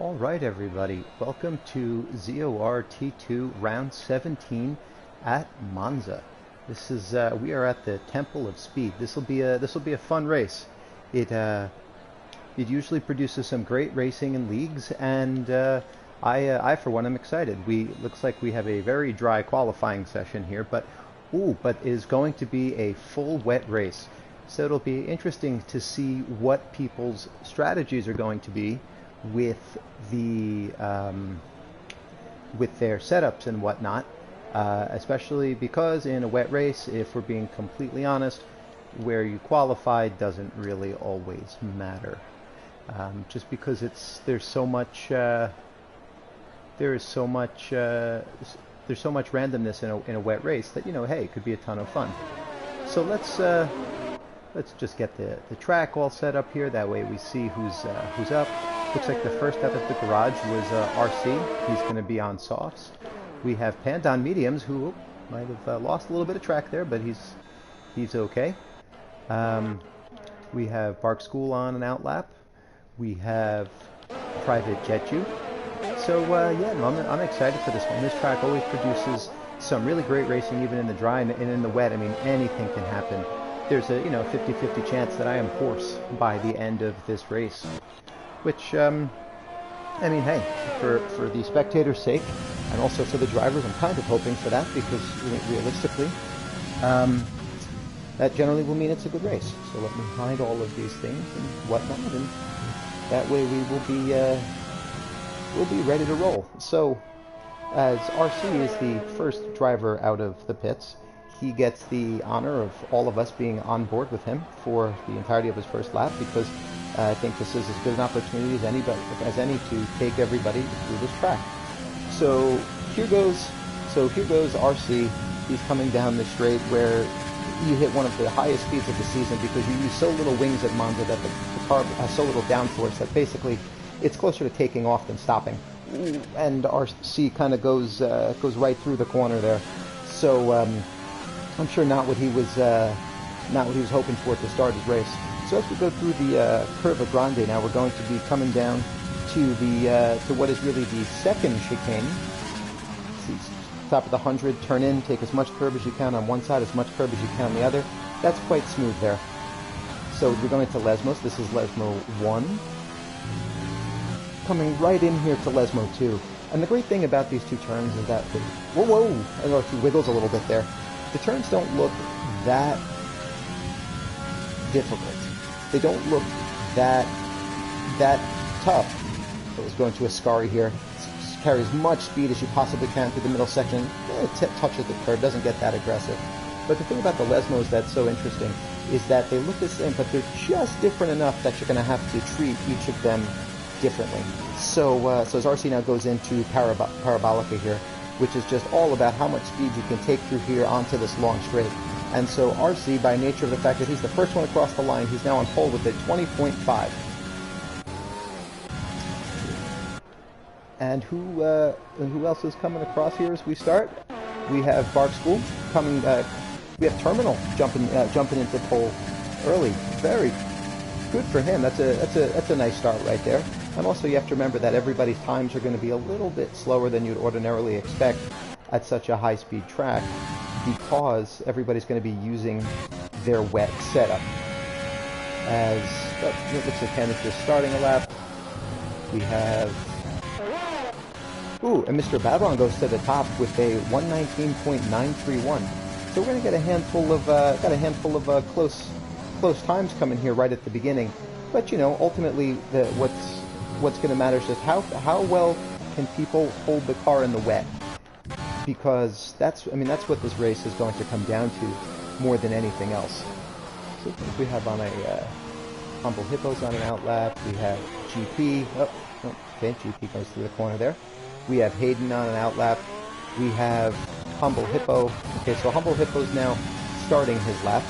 All right, everybody. Welcome to ZOR T2 round 17 at Monza. This is we are at the Temple of Speed. This will be a fun race. It usually produces some great racing in leagues, and I for one am excited. Looks like we have a very dry qualifying session here, but is going to be a full wet race. So it'll be interesting to see what people's strategies are going to be with their setups and whatnot, especially because in a wet race, if we're being completely honest, where you qualified doesn't really always matter, just because there's so much randomness in a wet race that, you know, hey, it could be a ton of fun. So let's just get the track all set up here. That way we see who's up. Looks like the first up at the garage was RC. He's going to be on softs. We have Panda on mediums, who might have lost a little bit of track there, but he's okay. We have Bark School on an outlap. We have Private Jetju. So yeah, no, I'm excited for this one. This track always produces some really great racing, even in the dry and in the wet. I mean, anything can happen. There's a 50-50 chance that I am hoarse by the end of this race. Which, I mean, hey, for the spectators' sake, and also for the drivers, I'm kind of hoping for that, because realistically, that generally will mean it's a good race. So let me hide all of these things and whatnot, and that way we'll be ready to roll. So, as RC is the first driver out of the pits, he gets the honor of all of us being on board with him for the entirety of his first lap, because I think this is as good an opportunity as any to take everybody through this track. So here goes RC. He's coming down the straight where you hit one of the highest speeds of the season, because you use so little wings at Monza that the car has so little downforce that basically it's closer to taking off than stopping. And RC kind of goes right through the corner there. So I'm sure not what he was hoping for to start his race. So as we go through the Curva Grande now, we're going to be coming down to to what is really the second chicane. See, top of the 100, turn in, take as much curb as you can on one side, as much curb as you can on the other. That's quite smooth there. So we're going to Lesmos. This is Lesmo 1. Coming right in here to Lesmo 2. And the great thing about these two turns is that, whoa, I know he wiggles a little bit there. The turns don't look that difficult. They don't look that tough. So it's going to Ascari here. Carry as much speed as you possibly can through the middle section. It touches the curb, doesn't get that aggressive. But the thing about the Lesmos that's so interesting is that they look the same, but they're just different enough that you're going to have to treat each of them differently. So as RC now goes into Parabolica here, which is just all about how much speed you can take through here onto this long straight. And so RC, by nature of the fact that he's the first one across the line, he's now on pole with a 20.5. And who else is coming across here as we start? We have Bark School coming. We have Terminal jumping into pole early. Very good for him. That's a nice start right there. And also you have to remember that everybody's times are going to be a little bit slower than you'd ordinarily expect at such a high-speed track, because everybody's going to be using their wet setup. As it looks like Ken is just starting a lap. We have and Mr. Babylon goes to the top with a 119.931. So we're going to get a handful of close times coming here right at the beginning. But ultimately what's going to matter is just how well can people hold the car in the wet. Because that's what this race is going to come down to more than anything else. So we have on a Humble Hippos on an outlap. We have GP. Okay, GP goes through the corner there. We have Hayden on an outlap. We have Humble Hippo. Okay, so Humble Hippo's now starting his lap.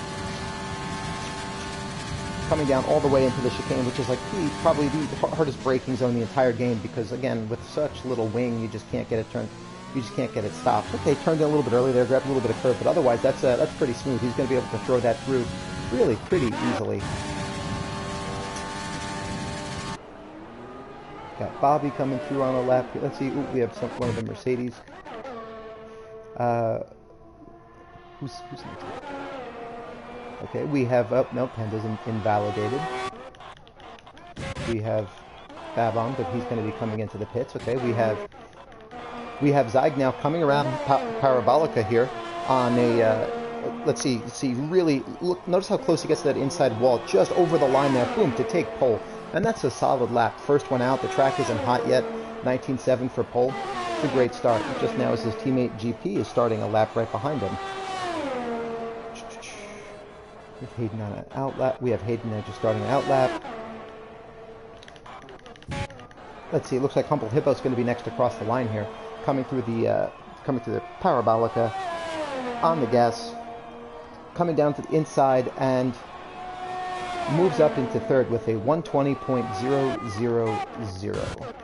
Coming down all the way into the chicane, which is like probably the hardest braking zone in the entire game, because again, with such little wing, you just can't get it turned. You just can't get it stopped. Okay, turned in a little bit early there, grabbed a little bit of curve, but otherwise that's pretty smooth. He's going to be able to throw that through really pretty easily. Got Bobby coming through on a lap. Let's see. Ooh, we have one of the Mercedes. Who's next? Okay, we have... Oh, no, Panda's invalidated. We have Babong, but he's going to be coming into the pits. Okay, we have Zeig now coming around Parabolica here on a... let's see, really... Look, notice how close he gets to that inside wall, just over the line there. Boom, to take pole. And that's a solid lap. First one out. The track isn't hot yet. 19.7 for pole. It's a great start. Just now as his teammate GP is starting a lap right behind him. We have Hayden on an out lap. We have Hayden there just starting an out lap. Let's see. It looks like Humble Hippo's going to be next across the line here, coming through the Parabolica on the gas, coming down to the inside and moves up into third with a 120.000.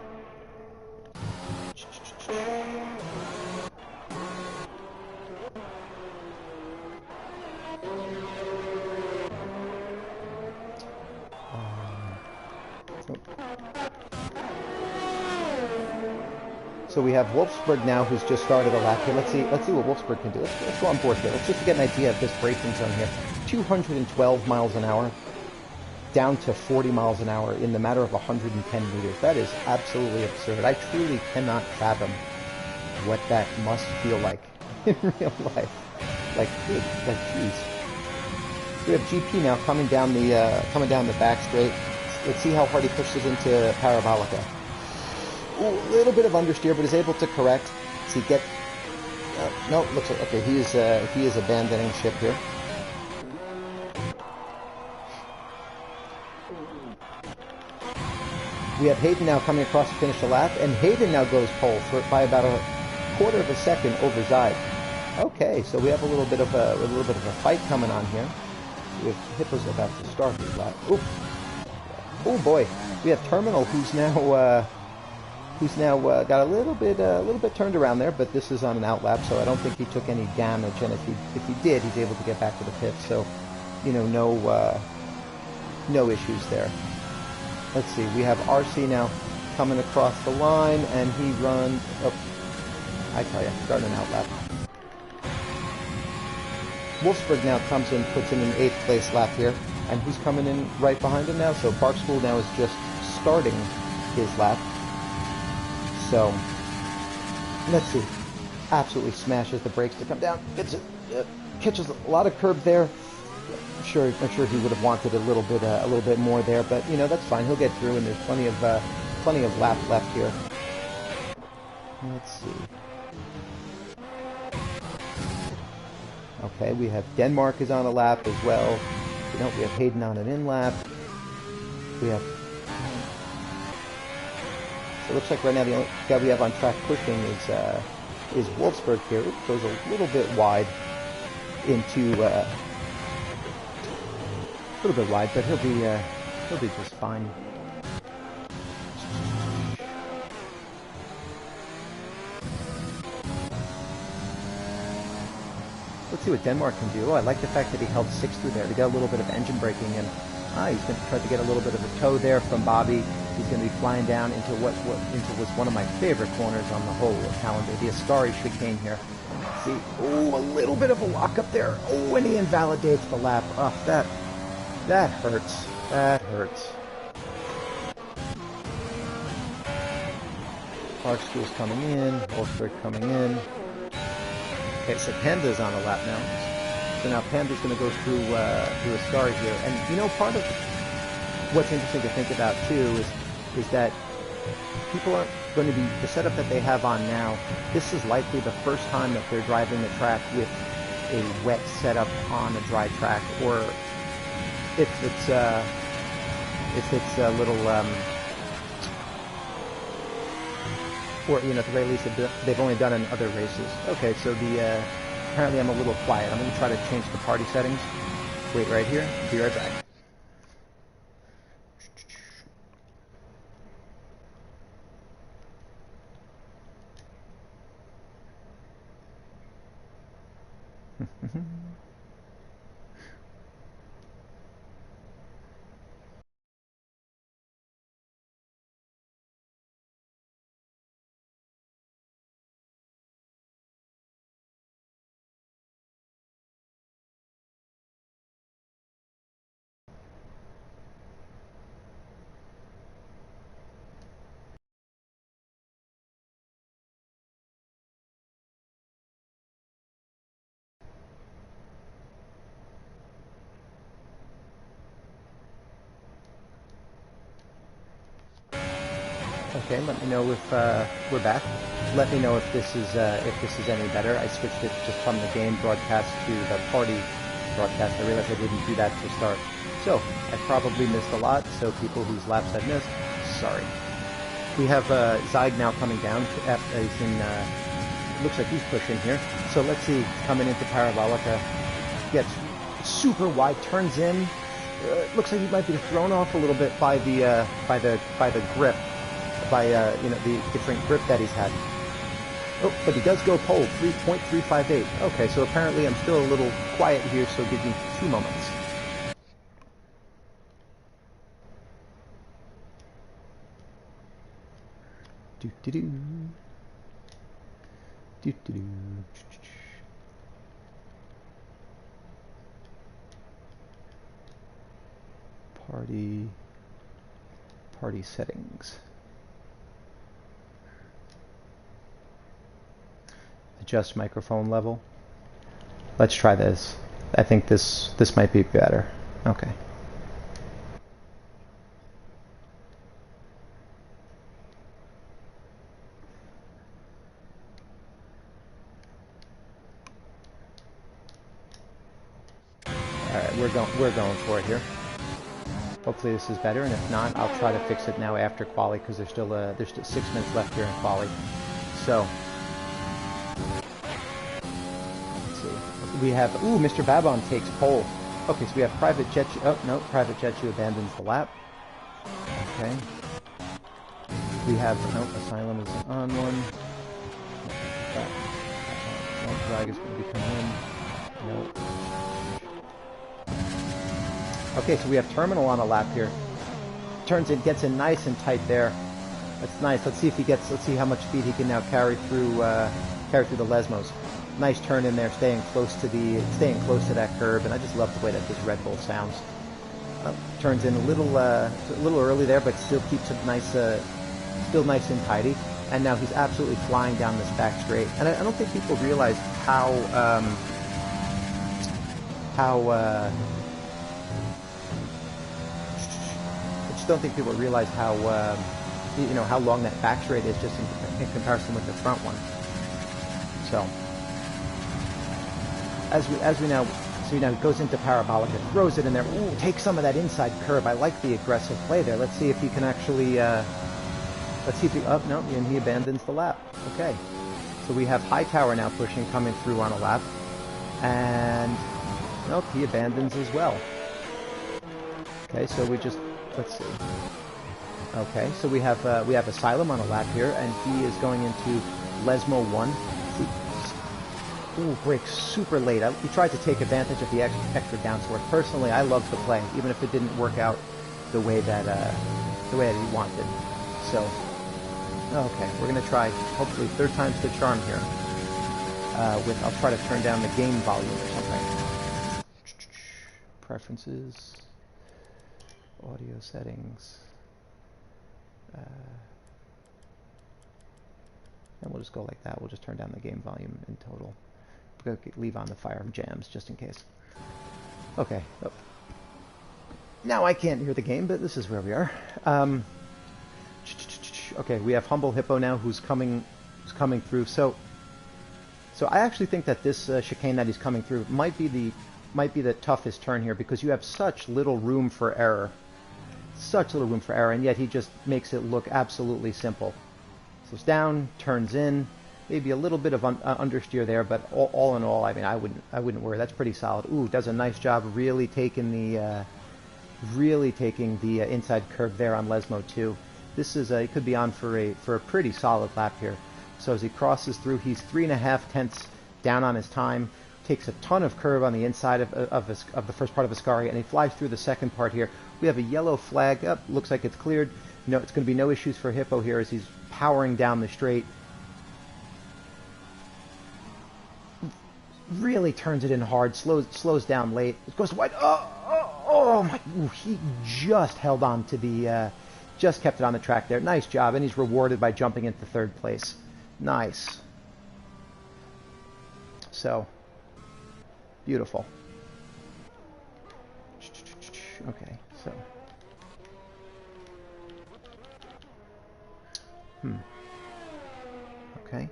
So we have Wolfsburg now, who's just started a lap here. Let's see what Wolfsburg can do. Let's go on board here. Let's just get an idea of this braking zone here. 212 miles an hour, down to 40 miles an hour in the matter of 110 meters. That is absolutely absurd. I truly cannot fathom what that must feel like in real life. Like, geez. We have GP now coming down the back straight. Let's see how hard he pushes into Parabolica. Ooh, a little bit of understeer, but is able to correct. See, no, looks like okay. He is abandoning ship here. We have Hayden now coming across to finish the lap, and Hayden now goes pole by about a quarter of a second over Zeig. Okay, so we have a little bit of a fight coming on here. We have Hippo's about to start his lap. Oop. Oh boy, we have Terminal who's now got a little bit turned around there, but this is on an out lap, so I don't think he took any damage. And if he did, he's able to get back to the pit. So, you know, no issues there. Let's see, we have RC now coming across the line, and he runs. Oh, I tell you, starting an out lap. Wolfsburg now comes in, puts in an 8th place lap here, and who's coming in right behind him now? So Park School now is just starting his lap. So, let's see. Absolutely smashes the brakes to come down. Catches a lot of curb there. I'm sure he would have wanted a little bit more there, but you know that's fine. He'll get through, and there's plenty of lap left here. Let's see. Okay, we have Denmark is on a lap as well. We have Hayden on an in lap. We have. So it looks like right now the only guy we have on track pushing is Wolfsburg here. Oops, goes a little bit wide into a little bit wide, but he'll be just fine. Let's see what Denmark can do. Oh, I like the fact that he held 6th through there. They got a little bit of engine braking, and he's going to try to get a little bit of a tow there from Bobby. He's going to be flying down into what was one of my favorite corners on the whole calendar, the Ascari chicane here. See, a little bit of a lock up there. Oh, and he invalidates the lap. Oh, that hurts. That hurts. Park School's coming in. Wolfsburg coming in. Okay, so Panda's on a lap now. So now Panda's going to go through Ascari here. And, you know, part of what's interesting to think about, too, is that people aren't going to be, the setup that they have on now, this is likely the first time that they're driving the track with a wet setup on a dry track, or if it's a little, or, you know, at the very least, they've only done in other races. Okay, so apparently I'm a little quiet. I'm going to try to change the party settings. Wait right here. Be right back. Okay, let me know if we're back. Let me know if this is any better. I switched it just from the game broadcast to the party broadcast. I realized I didn't do that to start. So, I probably missed a lot, so people whose laps I've missed, sorry. We have Zyg now coming down. He's in, looks like he's pushing here. So let's see, coming into Parabolica, gets super wide, turns in. Looks like he might be thrown off a little bit by the grip, by you know, the different grip that he's had. Oh, but he does go pole, 3.358. Okay, so apparently I'm still a little quiet here, so give me 2 moments. Do-do-do. Do-do-do. Party settings. Adjust microphone level. Let's try this. I think this might be better. Okay. Alright, we're going for it here. Hopefully this is better, and if not, I'll try to fix it now after quali, because there's still 6 minutes left here in quali. So let's see. We have Mr. Babon takes pole. Okay, so we have Private Jetchu. Oh no, Private Jetchu abandons the lap. Okay. We have Asylum is on one. Drag is going to be coming in. Nope. Okay, so we have Terminal on a lap here. Turns in, gets in nice and tight there. That's nice. Let's see if he gets. Let's see how much speed he can now carry through the Lesmos. Nice turn in there, staying close to that curb, and I just love the way that this Red Bull sounds. Turns in a little early there, but still keeps it nice, still nice and tidy. And now he's absolutely flying down this back straight. And I don't think people realize how don't think people realize how how long that back straight is just in comparison with the front one. So as we now it goes into Parabolica, throws it in there. Ooh, takes some of that inside curve. I like the aggressive play there. Let's see if he can actually let's see if he no, and he abandons the lap. Okay. So we have Hightower now pushing, coming through on a lap. And nope, he abandons as well. Okay, so we just let's see. Okay, so we have Asylum on a lap here, and he is going into Lesmo 1. Ooh, brakes super late. He tried to take advantage of the extra downsword. Personally, I love the play, even if it didn't work out the way that he wanted. So, okay, we're gonna try. Hopefully, third time's the charm here. I'll try to turn down the game volume or something. Preferences. Audio settings, and we'll just go like that. We'll just turn down the game volume in total. We're going to leave on the Fire of Jams just in case. Okay. Oh. Now I can't hear the game, but this is where we are. Okay, we have Humble Hippo now, who's coming through. So I actually think that this chicane that he's coming through might be the toughest turn here, because you have such little room for error. And yet he just makes it look absolutely simple. Slows down, turns in, maybe a little bit of understeer there, but all in all, I mean, I wouldn't worry. That's pretty solid. Ooh, does a nice job really taking the inside curve there on Lesmo 2. This is he could be on for a pretty solid lap here. So as he crosses through, he's 3.5 tenths down on his time. Takes a ton of curve on the inside of the first part of Ascari, and he flies through the second part here. We have a yellow flag up. Looks like it's cleared. No, it's going to be no issues for Hippo here as he's powering down the straight. Really turns it in hard. Slows down late. It goes wide. Oh my! Ooh, he just held on to the. Just kept it on the track there. Nice job, and he's rewarded by jumping into third place. Nice. So. Beautiful. Okay, so Okay.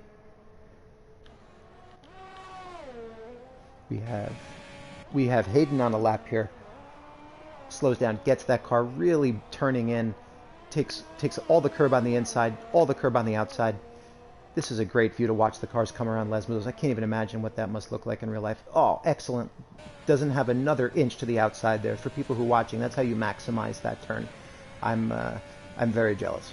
We have Hayden on a lap here. Slows down, gets that car really turning in, takes all the curb on the inside, all the curb on the outside. This is a great view to watch the cars come around Les Mills. I can't even imagine what that must look like in real life. Oh, excellent. Doesn't have another inch to the outside there. For people who are watching, that's how you maximize that turn. I'm very jealous.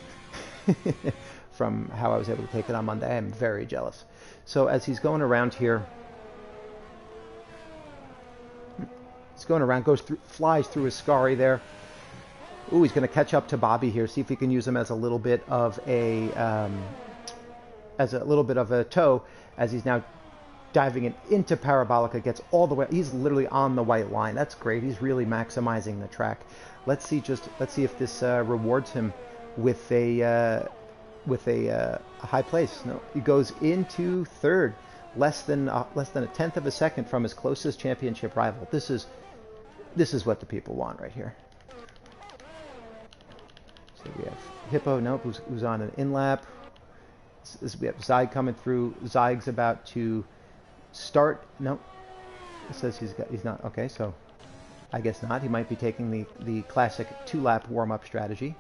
From how I was able to take it on Monday. I'm very jealous. So as he's going around here, he's going around, flies through his Ascari there. Ooh, he's going to catch up to Bobby here. See if he can use him as a little bit of a tow as he's now diving into Parabolica. Gets all the way. He's literally on the white line. That's great. He's really maximizing the track. Let's see if this rewards him with a high place. No, he goes into third, less than a tenth of a second from his closest championship rival. This is what the people want right here. So we have Hippo, nope, who's on an in-lap. We have Zyg coming through. Zyg's about to start. Nope. It says he's not. Okay, so I guess not. He might be taking the classic 2-lap warm-up strategy.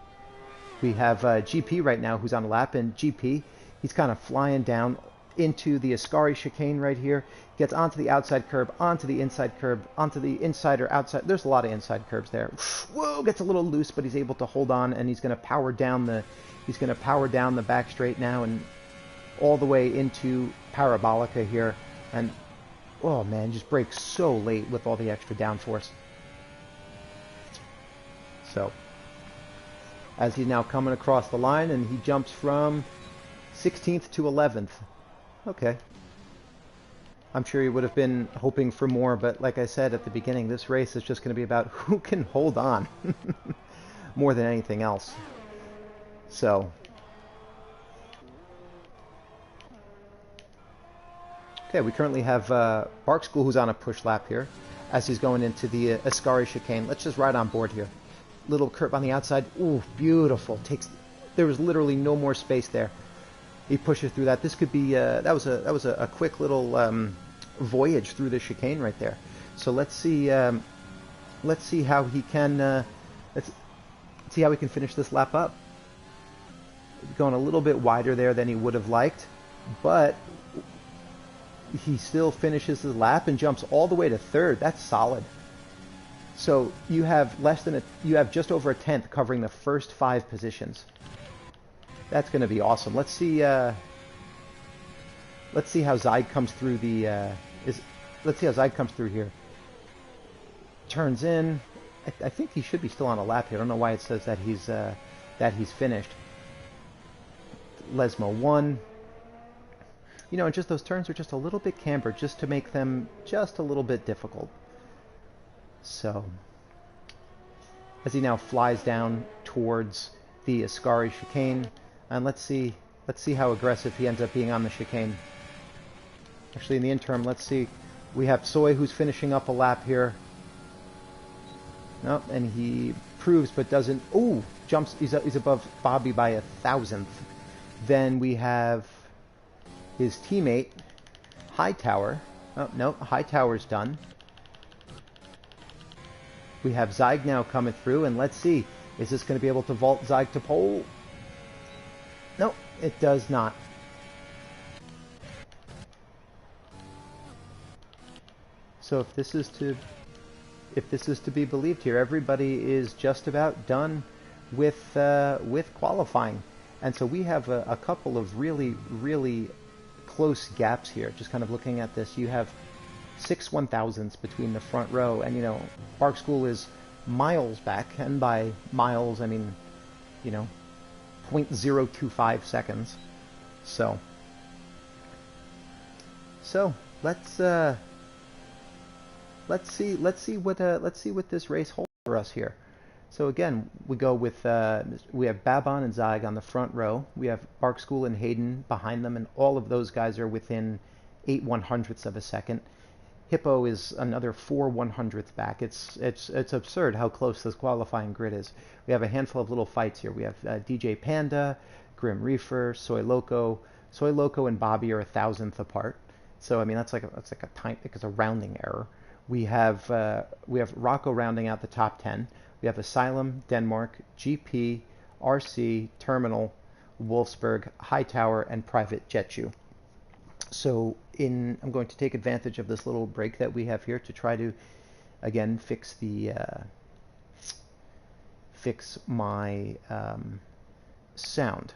We have GP right now who's on a lap, and GP, he's kind of flying down into the Ascari chicane right here. Gets onto the outside curb, onto the inside curb, onto the inside or outside. There's a lot of inside curbs there. Whoa, gets a little loose, but he's able to hold on, and he's going to power down the back straight now and all the way into Parabolica here. And oh man, just brakes so late with all the extra downforce. So as he's now coming across the line, and he jumps from 16th to 11th. Okay. I'm sure he would have been hoping for more, but like I said at the beginning, this race is just going to be about who can hold on more than anything else. So, okay, we currently have Bark School who's on a push lap here as he's going into the Ascari chicane. Let's just ride on board here. Little curve on the outside. Ooh, beautiful. There was literally no more space there. He pushes through that. This could be that was a quick little voyage through the chicane right there. So let's see how he can finish this lap up. Going a little bit wider there than he would have liked, but he still finishes his lap and jumps all the way to third. That's solid. So you have just over a tenth covering the first 5 positions. That's going to be awesome. Let's see how Zyg comes through let's see how Zyg comes through here. Turns in. I think he should be still on a lap here. I don't know why it says that he's finished. Lesmo 1. You know, and just those turns are just a little bit cambered, just to make them just a little bit difficult. So, as he now flies down towards the Ascari chicane, and let's see how aggressive he ends up being on the chicane. Actually, in the interim, let's see. We have Soy who's finishing up a lap here. Nope, and he proves but doesn't. Ooh, jumps. He's above Bobby by 1,000th. Then we have his teammate Hightower. Oh no, Hightower's done. We have Zyg now coming through, and let's see. Is this going to be able to vault Zyg to pole? No, it does not. So if this is to be believed here, everybody is just about done with qualifying, and so we have a couple of really close gaps here. Just kind of looking at this, you have 6 1,000ths between the front row, and you know, Bark School is miles back, and by miles I mean, you know, 0.025 seconds. So let's see what this race holds for us here. So again, we go with we have Babon and Zyg on the front row. We have Bark School and Hayden behind them, and all of those guys are within 8 100ths of a second. Hippo is another 4 100ths back. It's absurd how close this qualifying grid is. We have a handful of little fights here. We have DJ Panda, Grim Reefer, Soy Loco. Soy Loco and Bobby are 1,000th apart. So I mean that's like a rounding error. We have Rocco rounding out the top 10. We have Asylum, Denmark, GP, RC, Terminal, Wolfsburg, Hightower, and Private Jetju. So I'm going to take advantage of this little break that we have here to try to again fix my sound.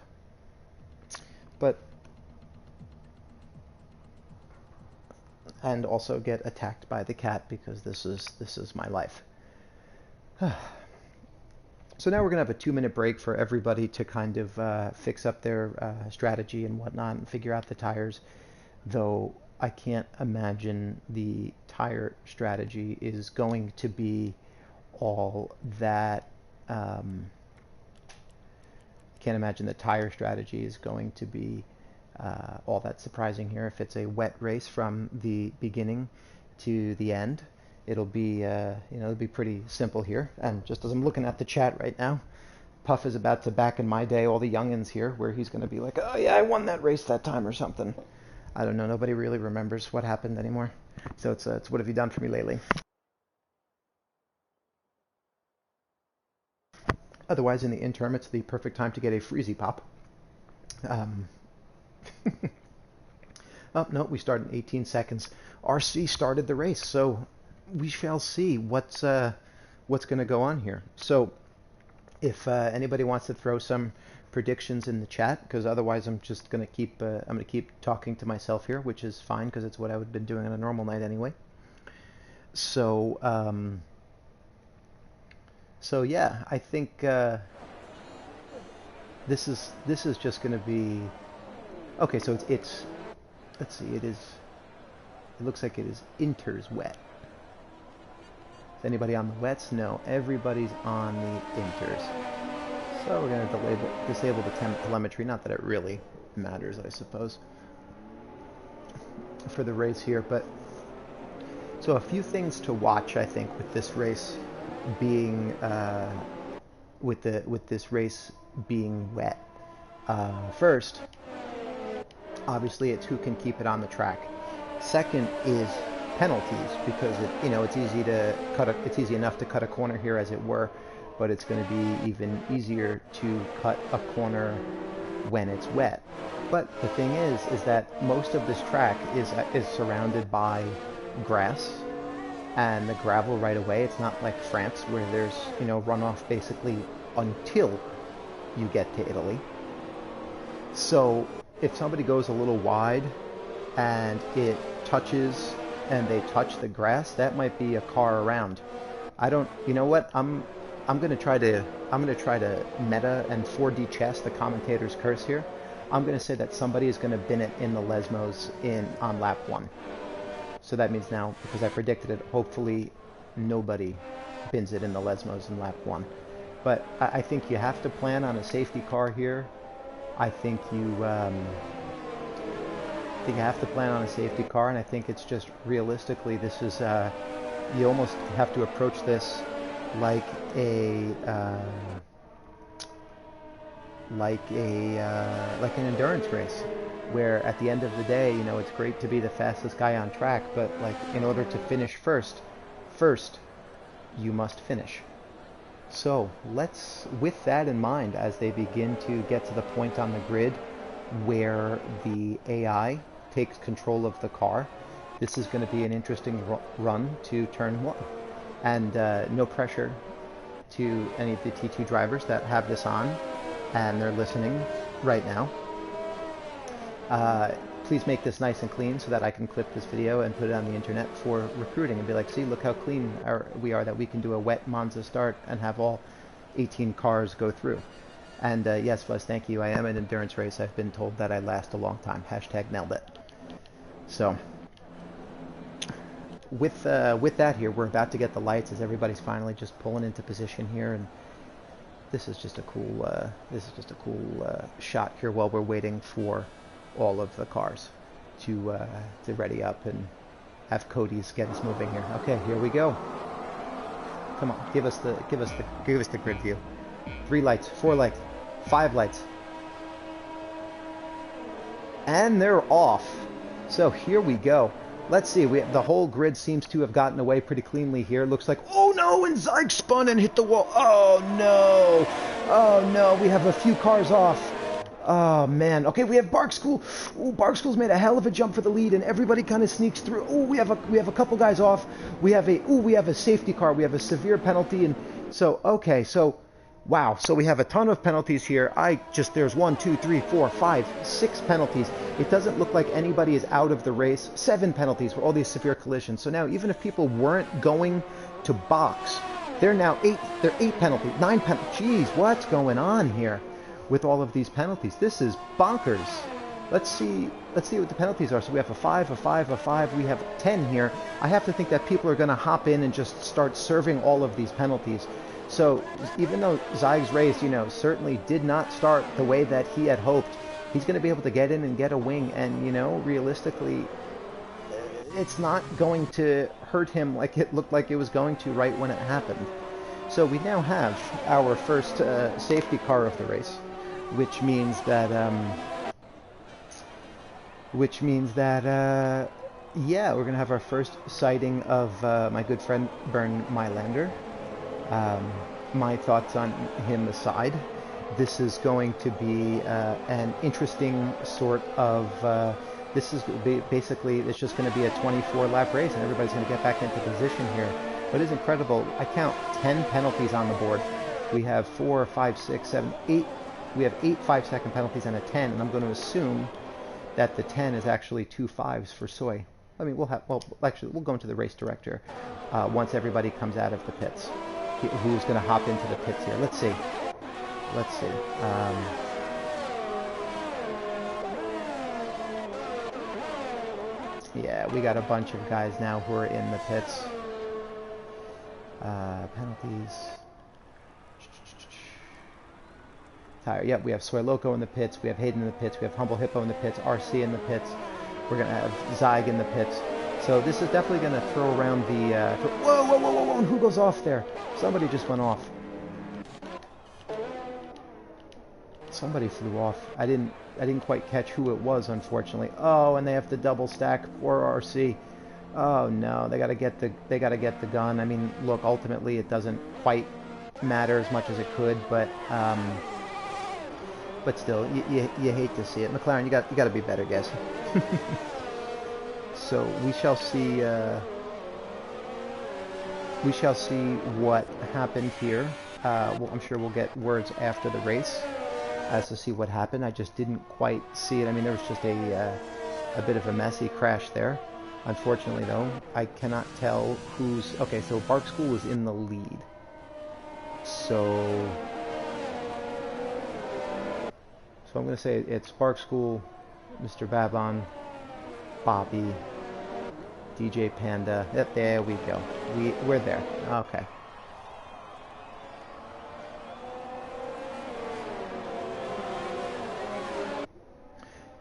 And also get attacked by the cat because this is my life. So now we're gonna have a 2-minute break for everybody to kind of fix up their strategy and whatnot and figure out the tires. Though I can't imagine the tire strategy is going to be all that. Can't imagine the tire strategy is going to be all that surprising here. If it's a wet race from the beginning to the end, it'll be it'll be pretty simple here. And just as I'm looking at the chat right now, Puff is about to back in my day all the youngins here, where he's going to be like, oh yeah, I won that race that time or something. I don't know. Nobody really remembers what happened anymore. So it's what have you done for me lately? Otherwise, in the interim, it's the perfect time to get a Freezy Pop. Oh, no, we start in 18 seconds. RC started the race, so we shall see what's going to go on here. So if anybody wants to throw some predictions in the chat, because otherwise I'm just going to keep talking to myself here, which is fine because it's what I would have been doing on a normal night anyway. So so yeah, I think this is just going to be okay. So it's let's see, it looks like it is Inter's wet. Is anybody on the wets? No, everybody's on the Inters. So we're going to disable the telemetry. Not that it really matters, I suppose, for the race here. But so a few things to watch, I think, with this race being with this race being wet. First, obviously, it's who can keep it on the track. Second is penalties, because it's easy enough to cut a corner here, as it were, but it's going to be even easier to cut a corner when it's wet. But the thing is that most of this track is surrounded by grass and the gravel right away. It's not like France, where there's runoff basically until you get to Italy. So if somebody goes a little wide and they touch the grass, that might be a car around. You know what? I'm gonna try to meta and 4D chess the commentator's curse here. I'm gonna say that somebody is gonna bin it in the Lesmos on lap 1. So that means now, because I predicted it, hopefully nobody bins it in the Lesmos in lap 1. But I think you have to plan on a safety car here. I think you have to plan on a safety car, and I think it's just realistically, this is you almost have to approach this like an endurance race, where at the end of the day, it's great to be the fastest guy on track, but like in order to finish first you must finish. So with that in mind, as they begin to get to the point on the grid where the AI takes control of the car, this is going to be an interesting run to turn 1. And no pressure to any of the T2 drivers that have this on and they're listening right now. Please make this nice and clean so that I can clip this video and put it on the internet for recruiting and be like, see, look how clean we are, that we can do a wet Monza start and have all 18 cars go through. And yes, Fuzz, thank you. I am an endurance race. I've been told that I last a long time. Hashtag nailed it. So with that here, we're about to get the lights as everybody's finally just pulling into position here, and this is just a cool shot here while we're waiting for all of the cars to ready up and have Cody's get us moving here. Okay, here we go. Come on, give us the grid view. 3 lights, 4 lights, 5 lights. And they're off. So here we go. Let's see. The whole grid seems to have gotten away pretty cleanly here. Looks like, oh no, and Zyke spun and hit the wall. Oh no. Oh no, we have a few cars off. Oh man. Okay, we have Bark School. Ooh, Bark School's made a hell of a jump for the lead, and everybody kind of sneaks through. Ooh, we have a couple guys off. We have a safety car. We have a severe penalty, and so okay, so wow. So we have a ton of penalties here. There's 1, 2, 3, 4, 5, 6 penalties. It doesn't look like anybody is out of the race. 7 penalties for all these severe collisions. So now even if people weren't going to box, they're now 8. They're 8 penalties, 9 penalties. Jeez, what's going on here with all of these penalties? This is bonkers. Let's see what the penalties are. So we have a 5, a 5, a 5. We have 10 here. I have to think that people are going to hop in and just start serving all of these penalties. So even though Zyke's race, certainly did not start the way that he had hoped, he's going to be able to get in and get a wing. And, realistically, it's not going to hurt him like it looked like it was going to right when it happened. So we now have our first safety car of the race, which means that, yeah, we're going to have our first sighting of my good friend Bern Mylander. My thoughts on him aside, this is going to be an interesting sort of, this is basically, it's just going to be a 24-lap race, and everybody's going to get back into position here. But it's incredible. I count 10 penalties on the board. We have 4, 5, 6, 7, 8. We have 8 5-second penalties and a 10, and I'm going to assume that the 10 is actually 2 5s for Soy. I mean, we'll go into the race director once everybody comes out of the pits. Who's going to hop into the pits here? Let's see. Yeah, we got a bunch of guys now who are in the pits. Penalties. Tire. Yep, we have Soy Loco in the pits. We have Hayden in the pits. We have Humble Hippo in the pits. RC in the pits. We're going to have Zyg in the pits. So this is definitely going to throw around the... whoa, and who goes off there? Somebody just went off. Somebody flew off. I didn't quite catch who it was, unfortunately. Oh, and they have to double stack. Poor RC. Oh no, they got to get the gun. I mean, look, ultimately it doesn't quite matter as much as it could, but still, you hate to see it. McLaren, you got to be better, guys. So we shall see. We shall see what happened here. Well, I'm sure we'll get words after the race as to see what happened. I just didn't quite see it. I mean, there was just a bit of a messy crash there. Unfortunately, though, I cannot tell who's... Okay, so Bark School is in the lead. So I'm going to say it's Bark School, Mr. Babon, Bobby, DJ Panda. Yep, there we go. We're there. Okay.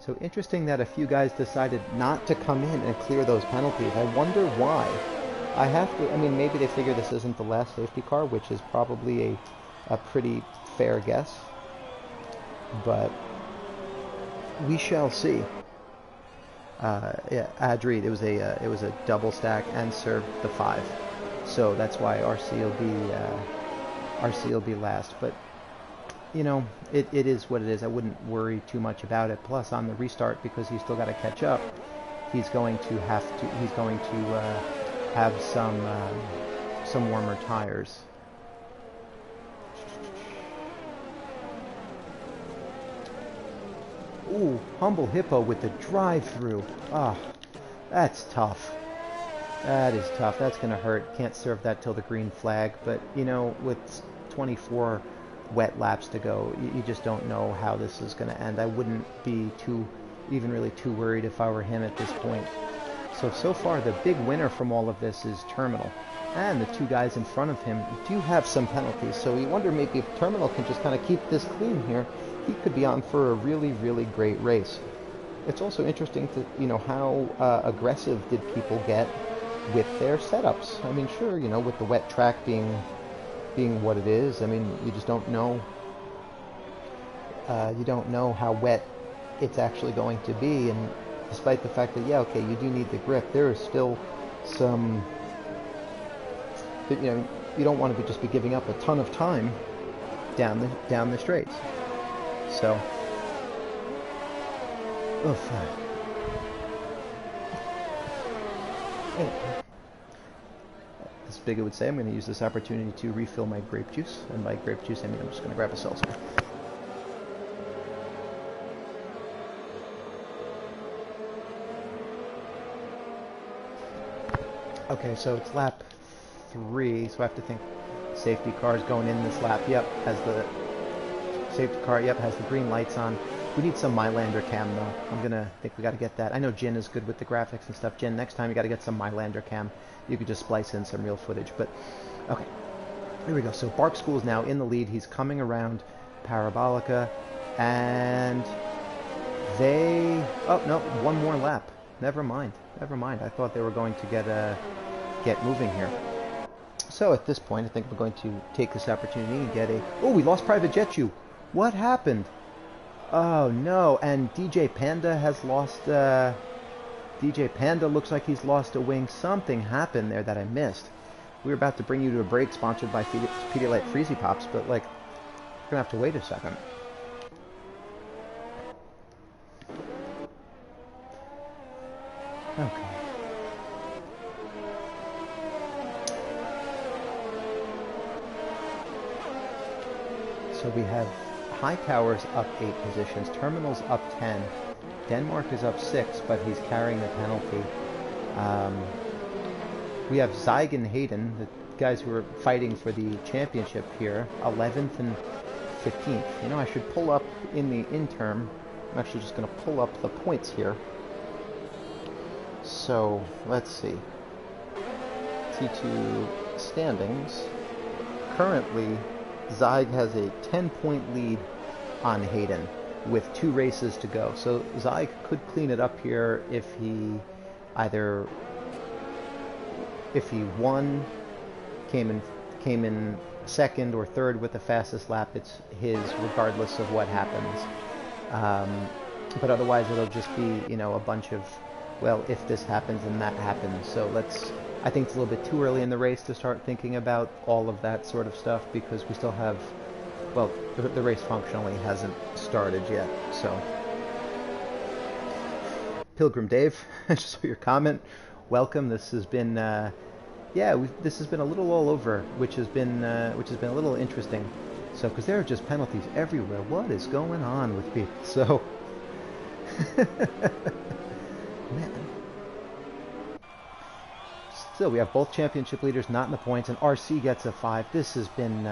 So interesting that a few guys decided not to come in and clear those penalties. I wonder why. I mean, maybe they figure this isn't the last safety car, which is probably a pretty fair guess. But we shall see. Yeah, Adreed, it was a double stack and served the 5. So that's why RC will be last. But it is what it is. I wouldn't worry too much about it. Plus, on the restart, because he's still got to catch up, he's going to have some warmer tires. Ooh, Humble Hippo with the drive-through. Ah, that's tough. That is tough. That's going to hurt. Can't serve that till the green flag. But, with 24 wet laps to go, you just don't know how this is going to end. I wouldn't be really too worried if I were him at this point. So far, the big winner from all of this is Terminal. And the 2 guys in front of him do have some penalties. So you wonder maybe if Terminal can just kind of keep this clean here, he could be on for a really, really great race. It's also interesting to, how aggressive did people get with their setups. I mean, sure, with the wet track being what it is, I mean, you just don't know. You don't know how wet it's actually going to be. And despite the fact that, yeah, okay, you do need the grip, there is still some, you know, you don't want to just be giving up a ton of time down the straights. So, oof. Anyway, as Bigga would say, I'm going to use this opportunity to refill my grape juice, and by grape juice I mean I'm just going to grab a seltzer. Okay, so it's lap 3, so I have to think safety car is going in this lap. Yep, has the safety car, yep, has the green lights on. We need some Mylander cam though. I'm gonna think we gotta get that. I know Jin is good with the graphics and stuff. Jin, next time you gotta get some Mylander cam. You could just splice in some real footage, but okay. Here we go. So Bark School is now in the lead. He's coming around Parabolica, and they, oh no, one more lap. Never mind. I thought they were going to get moving here. So at this point, I think we're going to take this opportunity and get a... Oh, we lost Private Jetchu. What happened? Oh, no. And DJ Panda has lost... DJ Panda looks like he's lost a wing. Something happened there that I missed. We were about to bring you to a break sponsored by Pedialyte Freezy Pops, but, like, we're going to have to wait a second. Okay. So we have Hightower's up 8 positions, Terminal's up 10, Denmark is up 6, but he's carrying the penalty. We have Zeig and Hayden, the guys who are fighting for the championship here, 11th and 15th. You know, I should pull up in the interim. I'm actually just going to pull up the points here. So, let's see. T2 standings. Currently, Zeig has a 10-point lead on Hayden with 2 races to go. So Zeig could clean it up here if he either, if he won, came in second or third with the fastest lap. It's his regardless of what happens. But otherwise it'll just be, you know, a bunch of, well, if this happens and that happens. So let's, I think it's a little bit too early in the race to start thinking about all of that sort of stuff because we still have, well, the race functionally hasn't started yet. So, Pilgrim Dave, I just saw your comment. Welcome. This has been, yeah, this has been a little all over, which has been a little interesting. So, because there are just penalties everywhere. What is going on with people? So, man. Still, we have both championship leaders not in the points, and RC gets a 5. This has been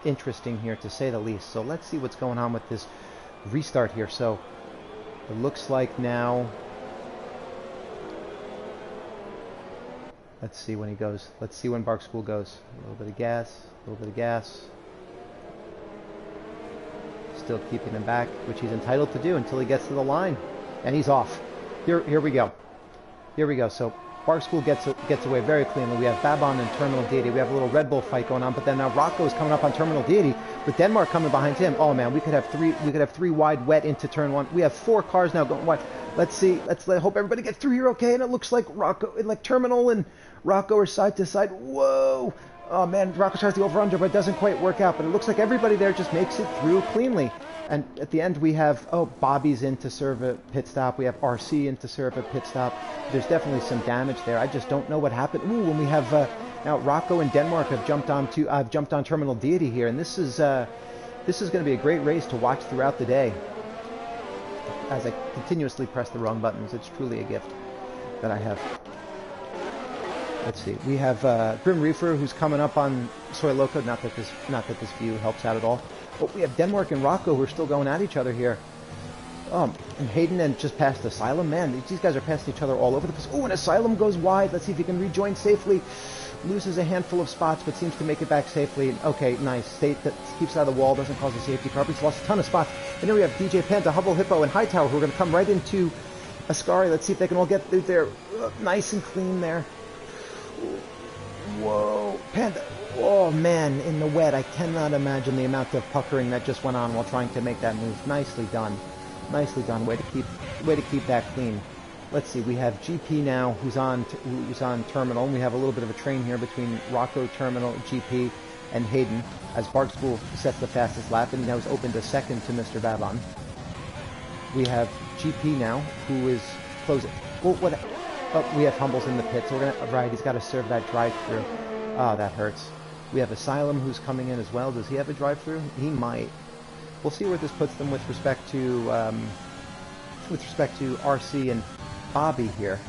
interesting here, to say the least. So let's see what's going on with this restart here. So it looks like now, let's see when he goes. Let's see when Bark School goes. A little bit of gas, a little bit of gas. Still keeping him back, which he's entitled to do until he gets to the line, and he's off. Here we go. Here we go. So Bark School gets away very cleanly. We have Babon and Terminal Deity. We have a little Red Bull fight going on, but then now Rocco is coming up on Terminal Deity with Denmark coming behind him. Oh man, we could have three wide wet into turn 1. We have 4 cars now going wide. Let's see. Hope everybody gets through here okay. And it looks like Rocco, like Terminal and Rocco are side to side. Whoa! Oh man, Rocco tries the over-under, but it doesn't quite work out. But it looks like everybody there just makes it through cleanly. And at the end we have, oh, Bobby's in to serve a pit stop. We have RC in to serve a pit stop. There's definitely some damage there. I just don't know what happened. Ooh, and we have now Rocco and Denmark have jumped on Terminal Deity here, and this is going to be a great race to watch throughout the day. As I continuously press the wrong buttons, it's truly a gift that I have. Let's see. We have Grim Reefer who's coming up on Soy Loco. Not that this view helps out at all. But we have Denmark and Rocco who are still going at each other here. And Hayden and just past Asylum. Man, these guys are passing each other all over the place. Oh, and Asylum goes wide. Let's see if he can rejoin safely. Loses a handful of spots, but seems to make it back safely. Okay, nice. State that keeps out of the wall, doesn't cause a safety car, but he's lost a ton of spots. And then we have DJ Penta, Hubble Hippo, and Hightower who are going to come right into Ascari. Let's see if they can all get through there. Nice and clean there. Whoa. Panda. Oh man, in the wet, I cannot imagine the amount of puckering that just went on while trying to make that move. Nicely done. Nicely done. Way to keep that clean. Let's see, we have GP now, who's on terminal, and we have a little bit of a train here between Rocco, terminal, GP, and Hayden, as Barkspool sets the fastest lap, and he now has opened a second to Mr. Babon. We have GP now, who is closing. Well, what? Oh, we have Humbles in the pit, so we're gonna. Right, he's got to serve that drive-through. Oh, that hurts. We have Asylum, who's coming in as well. Does he have a drive-through? He might. We'll see where this puts them with respect to RC and Bobby here.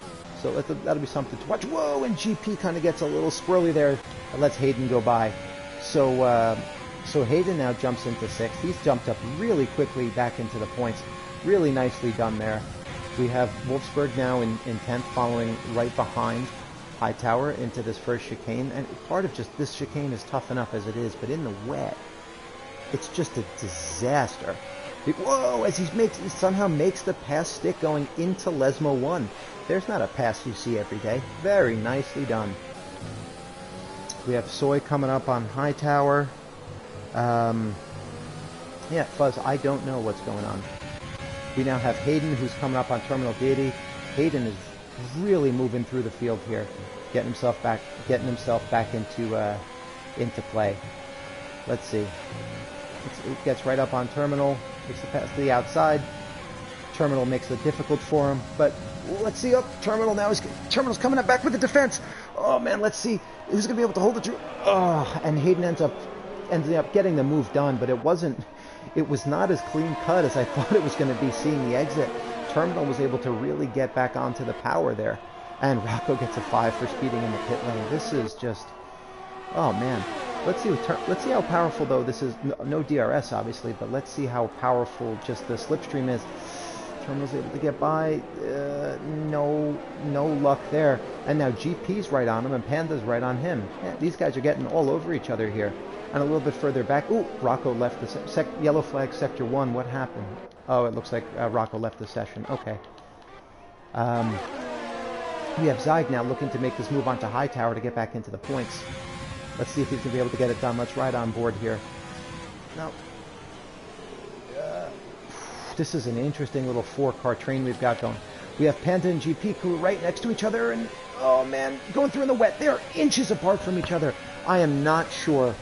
So that'll be something to watch. Whoa, and GP kind of gets a little squirrely there. That lets Hayden go by. So Hayden now jumps into 6th. He's jumped up really quickly back into the points. Really nicely done there. We have Wolfsburg now in 10th, following right behind Hightower into this first chicane. And part of just this chicane is tough enough as it is, but in the wet, it's just a disaster. Whoa, as he somehow makes the pass stick going into Lesmo 1. There's not a pass you see every day. Very nicely done. We have Soy coming up on Hightower. Yeah, Fuzz, I don't know what's going on. We now have Hayden, who's coming up on Terminal Deity. Hayden is really moving through the field here, getting himself back into play. Let's see. It gets right up on Terminal, makes the pass to the outside. Terminal makes it difficult for him, but let's see. Terminal's coming up back with the defense. Oh man, let's see who's gonna be able to hold it through. Oh, and Hayden ended up getting the move done, but it was not as clean cut as I thought it was going to be. Seeing the exit, Terminal was able to really get back onto the power there, and Rocco gets a 5 for speeding in the pit lane. This is just, oh man. Let's see how powerful though this is. No DRS obviously, but let's see how powerful just the slipstream is. Terminal's able to get by. No luck there. And now GP's right on him, and Panda's right on him. Yeah, these guys are getting all over each other here. And a little bit further back, ooh, Rocco left the yellow flag sector 1. What happened? Oh, it looks like Rocco left the session. Okay. We have Zeig now looking to make this move onto Hightower to get back into the points. Let's see if he's going to be able to get it done. Let's ride on board here. Now, this is an interesting little 4-car train we've got going. We have Panda and GP who are right next to each other, and oh man, going through in the wet. They are inches apart from each other. I am not sure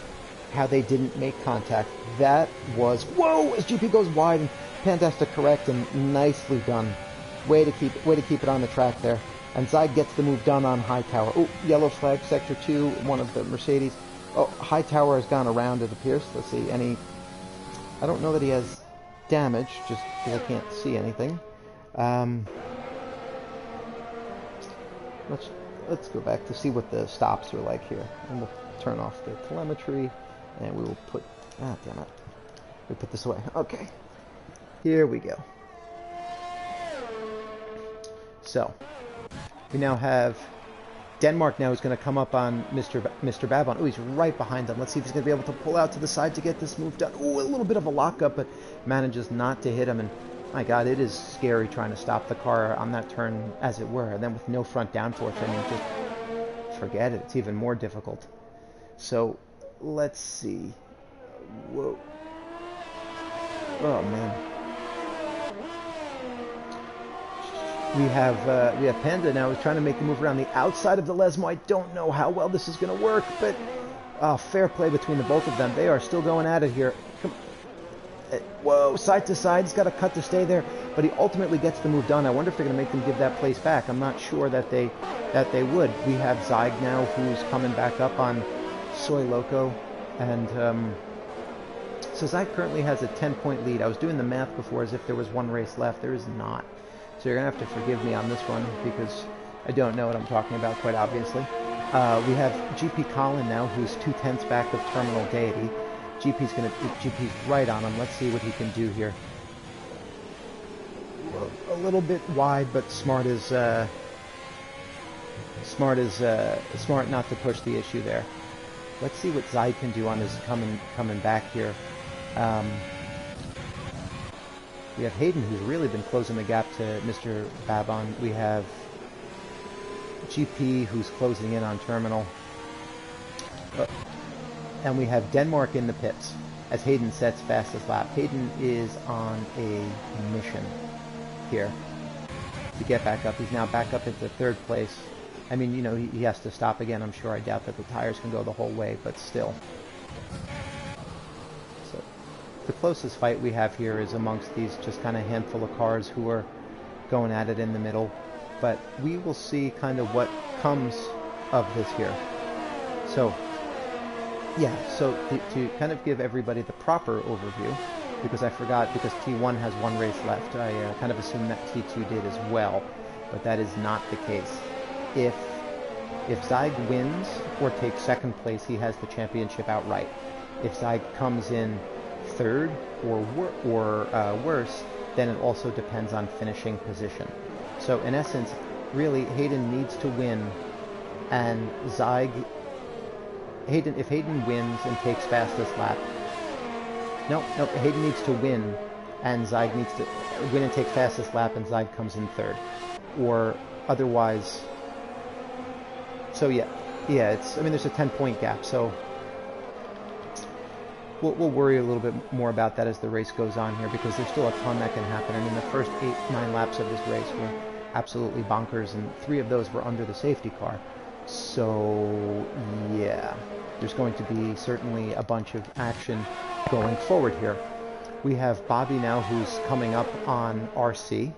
how they didn't make contact. That was, whoa, as GP goes wide and Panda has to correct, and nicely done. Way to keep it on the track there. And Zeig gets the move done on Hightower. Oh, yellow flag, sector 2, one of the Mercedes. Oh, Hightower has gone around, it appears. Let's see, I don't know that he has damage, just because I can't see anything. Let's go back to see what the stops are like here. And we'll turn off the telemetry, and we will put, damn it. We put this away. Okay. Here we go. So, we now have Denmark now is going to come up on Mr. Babon. Oh, he's right behind them. Let's see if he's going to be able to pull out to the side to get this move done. Oh, a little bit of a lockup, but manages not to hit him. And my God, it is scary trying to stop the car on that turn, as it were. And then with no front downforce, I mean, just forget it. It's even more difficult. So, let's see. Whoa. Oh, man. We have Panda now who's trying to make the move around the outside of the Lesmo. I don't know how well this is going to work, but fair play between the both of them. They are still going at it here. Whoa, side to side. He's got to cut to stay there, but he ultimately gets the move done. I wonder if they're going to make them give that place back. I'm not sure that they would. We have Zeig now who's coming back up on Soy Loco, and so Zeig currently has a 10-point lead. I was doing the math before as if there was one race left. There is not. So you're going to have to forgive me on this one because I don't know what I'm talking about, quite obviously. We have GP Colin now, who's 2/10 back of Terminal Deity. GP's right on him. Let's see what he can do here. A little bit wide, but smart not to push the issue there. Let's see what Zeig can do on his coming back here. We have Hayden, who's really been closing the gap to Mr. Babon. We have GP, who's closing in on Terminal. And we have Denmark in the pits as Hayden sets fastest lap. Hayden is on a mission here to get back up. He's now back up into third place. I mean, you know, he has to stop again, I'm sure. I doubt that the tires can go the whole way, but still. So the closest fight we have here is amongst these just kind of handful of cars who are going at it in the middle. But we will see kind of what comes of this here. So yeah, so to kind of give everybody the proper overview, because I forgot, because T1 has one race left, I kind of assumed that T2 did as well, but that is not the case. If Zyg wins or takes second place, he has the championship outright. If Zyg comes in third or worse, then it also depends on finishing position. So in essence, really, Hayden needs to win, and if Hayden wins and takes fastest lap, no, Hayden needs to win, and Zyg needs to win and take fastest lap, and Zyg comes in third, or otherwise. So yeah, it's, I mean, there's a 10-point gap, so we'll worry a little bit more about that as the race goes on here, because there's still a ton that can happen. I mean, the first 8-9 laps of this race were absolutely bonkers, and 3 of those were under the safety car. So yeah, there's going to be certainly a bunch of action going forward here. We have Bobby now, who's coming up on RC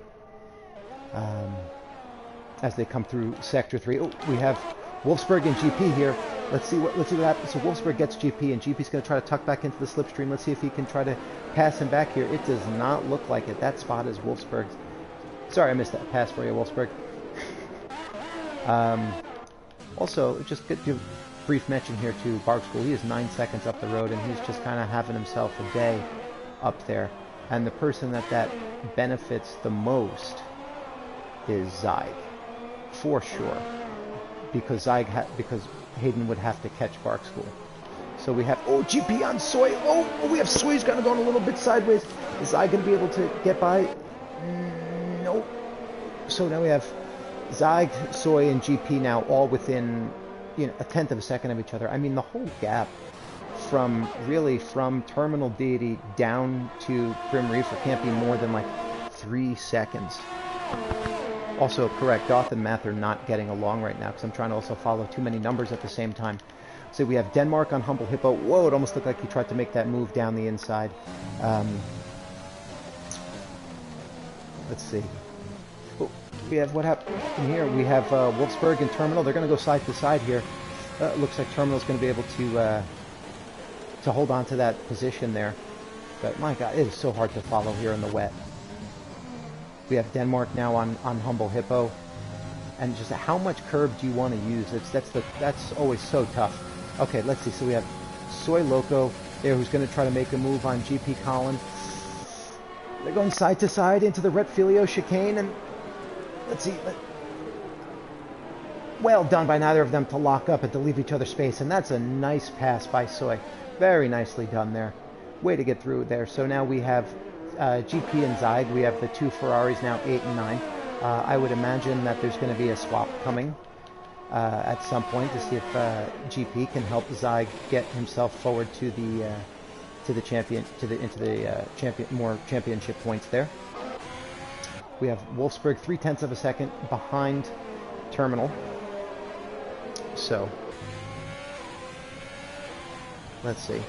as they come through Sector 3. Oh, we have Wolfsburg and GP here. Let's see what happens. So Wolfsburg gets GP, and GP's going to try to tuck back into the slipstream. Let's see if he can try to pass him back here. It does not look like it. That spot is Wolfsburg's. Sorry, I missed that pass for you, Wolfsburg. Also, just give a brief mention here to Barkspool. He is 9 seconds up the road, and he's just kind of having himself a day up there. And the person that benefits the most is Zyg, for sure, because because Hayden would have to catch Barkspool. So we have, oh, GP on Soy. Oh, we have Soy's kind of going a little bit sideways. Is Zyg going to be able to get by? Nope. So now we have Zyg, Soy, and GP now all within, you know, a tenth of a second of each other. I mean, the whole gap from Terminal Deity down to Grim Reaper can't be more than like 3 seconds. Also, correct, Doth and Math are not getting along right now because I'm trying to also follow too many numbers at the same time. So we have Denmark on Humble Hippo. Whoa, it almost looked like he tried to make that move down the inside. Let's see. Oh, we have what happened here. We have Wolfsburg and Terminal. They're going to go side to side here. Looks like Terminal's going to be able to hold on to that position there. But my God, it is so hard to follow here in the wet. We have Denmark now on Humble Hippo, and just how much curb do you want to use? That's always so tough. Okay, let's see. So we have Soy Loco there, who's going to try to make a move on GP Colin. They're going side to side into the Rhett Filio chicane, and let's see. Well done by neither of them to lock up and to leave each other space, and that's a nice pass by Soy. Very nicely done there. Way to get through there. So now we have GP and Zyg. We have the 2 Ferraris now, 8 and 9. I would imagine that there's going to be a swap coming at some point to see if GP can help Zyg get himself forward to the more championship points there. We have Wolfsburg 0.3 of a second behind Terminal. So let's see.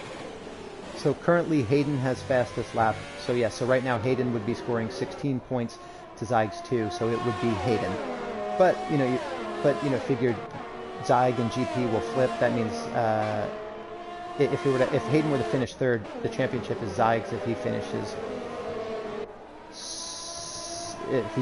So currently Hayden has fastest lap. So yeah, so right now Hayden would be scoring 16 points to Zyg's 2, so it would be Hayden. But you know, figured Zyg and GP will flip. That means if Hayden were to finish third, the championship is Zyg's. If he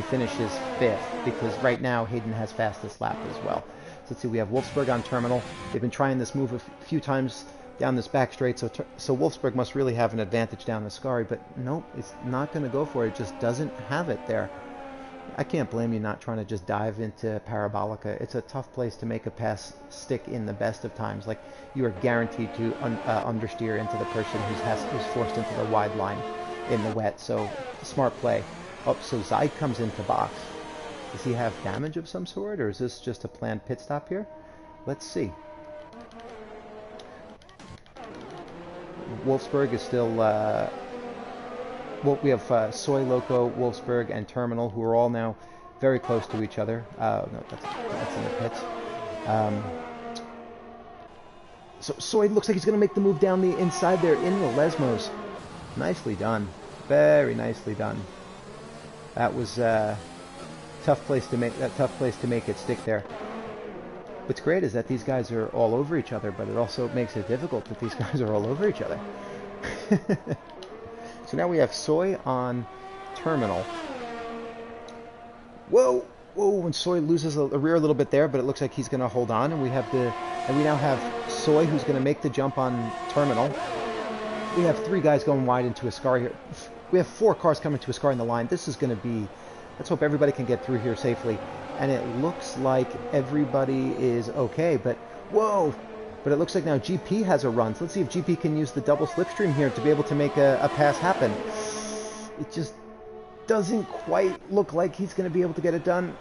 finishes fifth, because right now Hayden has fastest lap as well. So let's see, we have Wolfsburg on Terminal. They've been trying this move a few times down this back straight, so Wolfsburg must really have an advantage down the Scari, but nope, it's not going to go for it. It just doesn't have it there. I can't blame you not trying to just dive into Parabolica. It's a tough place to make a pass stick in the best of times. Like, you are guaranteed to understeer into the person who's forced into the wide line in the wet, so smart play. Oh, so Zyg comes into box. Does he have damage of some sort, or is this just a planned pit stop here? Let's see. Wolfsburg is still, well, we have Soy Loco, Wolfsburg, and Terminal, who are all now very close to each other. No, that's in the pits. So Soy looks like he's going to make the move down the inside there in the Lesmos. Nicely done. Very nicely done. That was tough place to make it stick there. What's great is that these guys are all over each other, but it also makes it difficult that these guys are all over each other. So now we have Soy on Terminal. Whoa! Whoa! And Soy loses a rear a little bit there, but it looks like he's going to hold on, and we now have Soy who's going to make the jump on Terminal. We have 3 guys going wide into a scar here. We have 4 cars coming to a scar in the line. This is going to be... Let's hope everybody can get through here safely. And it looks like everybody is okay, but... Whoa! But it looks like now GP has a run. So let's see if GP can use the double slipstream here to be able to make a pass happen. It just doesn't quite look like he's going to be able to get it done.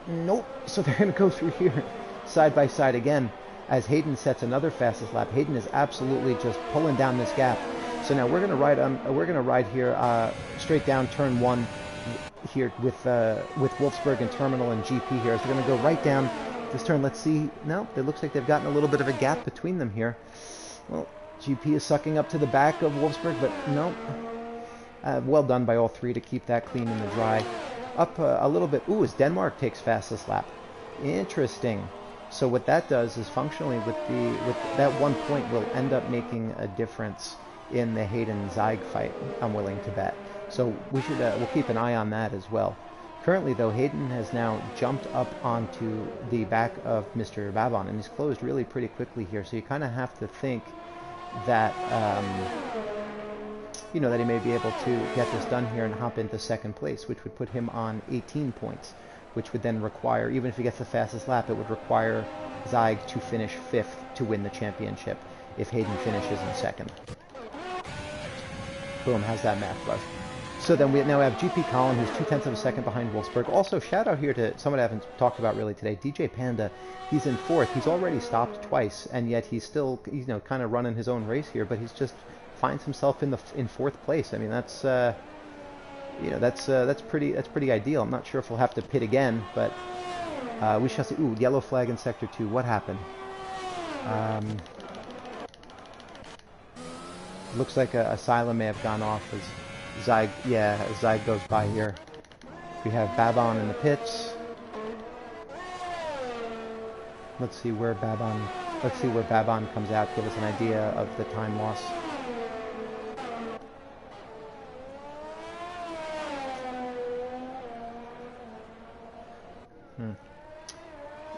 Nope. So they're going to go through here side by side again as Hayden sets another fastest lap. Hayden is absolutely just pulling down this gap. So now we're going to ride here straight down turn 1 here with Wolfsburg and Terminal and GP here. So they're going to go right down this turn. Let's see. No, it looks like they've gotten a little bit of a gap between them here. Well, GP is sucking up to the back of Wolfsburg, but no. Well done by all 3 to keep that clean in the dry. Up a little bit. Ooh, as Denmark takes fastest lap. Interesting. So what that does is functionally with that 1 point will end up making a difference in the Hayden Zeig fight, I'm willing to bet. So we'll keep an eye on that as well. Currently though, Hayden has now jumped up onto the back of Mr. Babon, and he's closed really pretty quickly here. So you kind of have to think that you know, that he may be able to get this done here and hop into 2nd place, which would put him on 18 points, which would then require, even if he gets the fastest lap, it would require Zeig to finish 5th to win the championship if Hayden finishes in 2nd. Boom, how's that math, bud? So then we now have GP Colin, who's 0.2 of a second behind Wolfsburg. Also, shout out here to someone I haven't talked about really today, DJ Panda. He's in 4th. He's already stopped twice, and yet he's still, you know, kind of running his own race here, but he's just finds himself in 4th place. I mean, that's you know, that's pretty ideal. I'm not sure if we'll have to pit again, but we shall see. Ooh, yellow flag in sector 2. What happened? Looks like Asylum may have gone off as Zeig. Yeah, Zeig goes by here. We have Babon in the pits. Let's see where Babon comes out. Give us an idea of the time loss.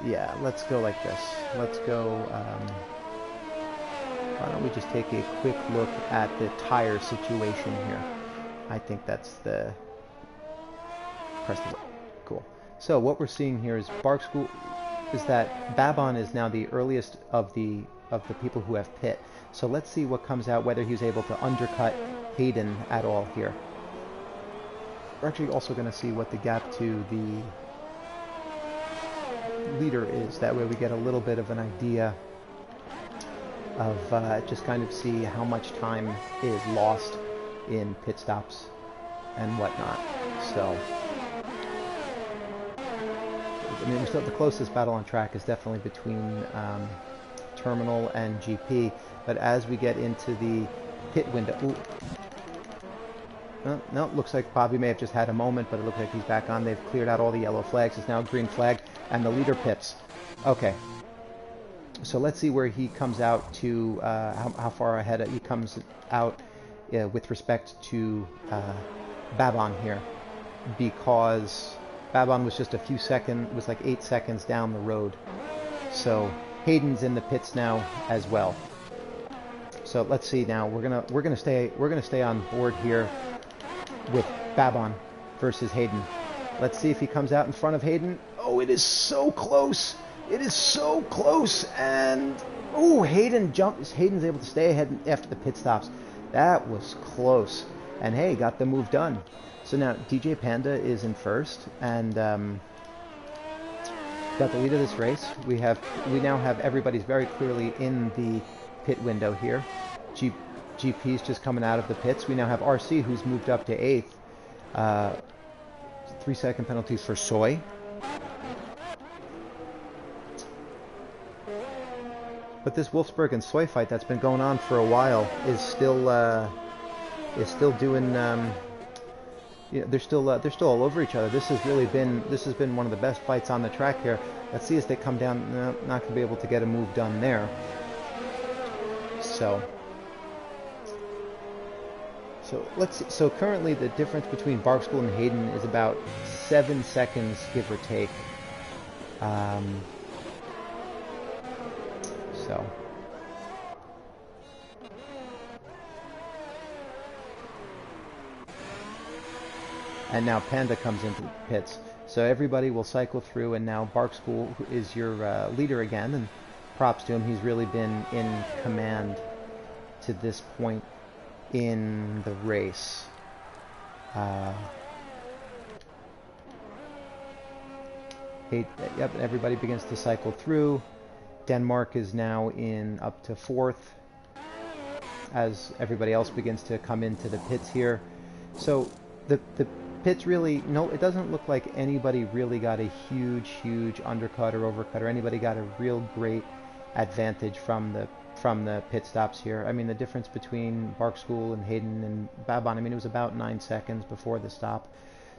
Yeah, let's go like this. Let's go, why don't we just take a quick look at the tire situation here. I think that's the... Press the button. Cool. So what we're seeing here is that Babon is now the earliest of the people who have pit. So let's see what comes out, whether he was able to undercut Hayden at all here. We're actually also going to see what the gap to the leader is. That way we get a little bit of an idea of just kind of see how much time is lost in pit stops and whatnot. So, I mean, we're still, the closest battle on track is definitely between Terminal and GP, but as we get into the pit window... Ooh. No, looks like Bobby may have just had a moment, but it looks like he's back on. They've cleared out all the yellow flags. It's now a green flag, and the leader pits. Okay. So let's see where he comes out to, how far ahead he comes out with respect to Babon here. Because Babon was just a few seconds, was like 8 seconds down the road. So Hayden's in the pits now as well. So let's see now. We're gonna stay on board here with Babon versus Hayden. Let's see if he comes out in front of Hayden. Oh, it is so close. It is so close. And oh, Hayden jumps. Hayden's able to stay ahead after the pit stops. That was close. And hey, got the move done. So now DJ Panda is in first, and got the lead of this race. We now have everybody's very clearly in the pit window here. GP's just coming out of the pits. We now have RC, who's moved up to 8th. 3-second penalties for Soy. But this Wolfsburg and Soy fight that's been going on for a while is still doing. You know, they're still all over each other. This has been one of the best fights on the track here. Let's see as they come down. No, not going to be able to get a move done there. So currently the difference between Barkschool and Hayden is about 7 seconds, give or take. And now Panda comes into the pits. So everybody will cycle through, and now Barkschool is your leader again, and props to him. He's really been in command to this point in the race. Yep, everybody begins to cycle through. Denmark is now up to 4th as everybody else begins to come into the pits here. So the pits really, no, it doesn't look like anybody really got a huge undercut or overcut, or anybody got a real great advantage from the pit stops here. I mean, the difference between Barkschool and Hayden and Babon, I mean, it was about 9 seconds before the stop,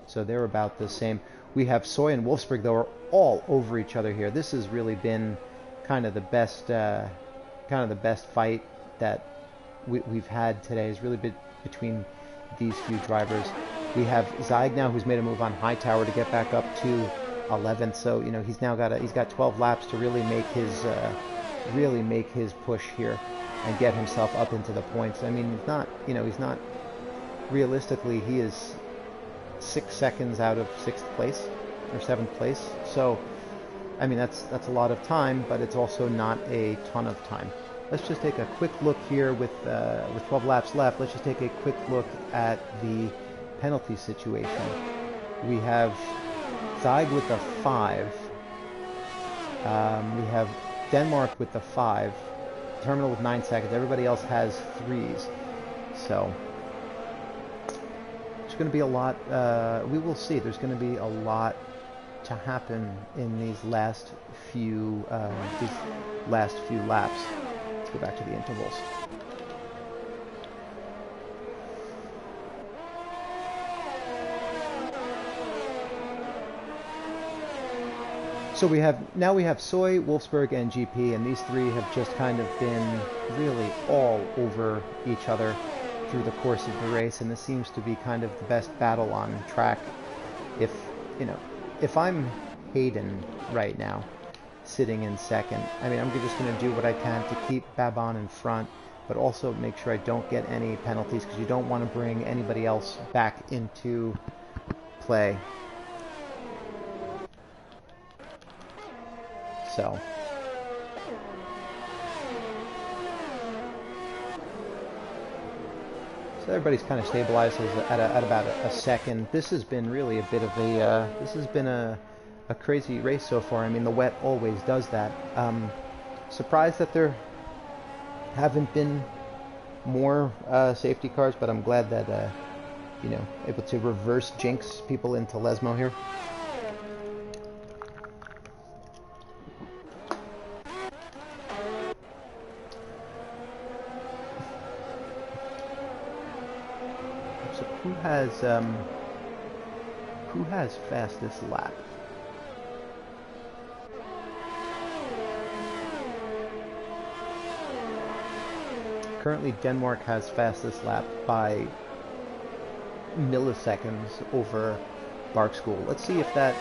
so they're about the same. We have Soy and Wolfsburg, though, are all over each other here. This has really been kind of the best fight that we've had today. Has really been between these few drivers. We have Zeig now, who's made a move on Hightower to get back up to 11th. So you know he's got 12 laps to really make his push here and get himself up into the points. I mean, he's not realistically, he is 6 seconds out of 6th place or 7th place. So I mean, that's a lot of time, but it's also not a ton of time. Let's just take a quick look here with 12 laps left. Let's just take a quick look at the penalty situation. We have Zeig with the 5. We have Denmark with the 5. Terminal with 9 seconds. Everybody else has 3s. So there's going to be a lot. We will see. There's going to be a lot to happen in these last few laps. Let's go back to the intervals. So we have Soy, Wolfsburg, and GP, and these three have just kind of been really all over each other through the course of the race, and this seems to be kind of the best battle on track. If I'm Hayden right now, sitting in second, I mean, I'm just going to do what I can to keep Babon in front, but also make sure I don't get any penalties, because you don't want to bring anybody else back into play. So everybody's kind of stabilized at about a second. This has been really a bit of a crazy race so far. I mean, the wet always does that. Surprised that there haven't been more safety cars, but I'm glad that able to reverse jinx people into Lesmo here. So who has fastest lap? Currently, Denmark has fastest lap by milliseconds over Barkschool. Let's see if that.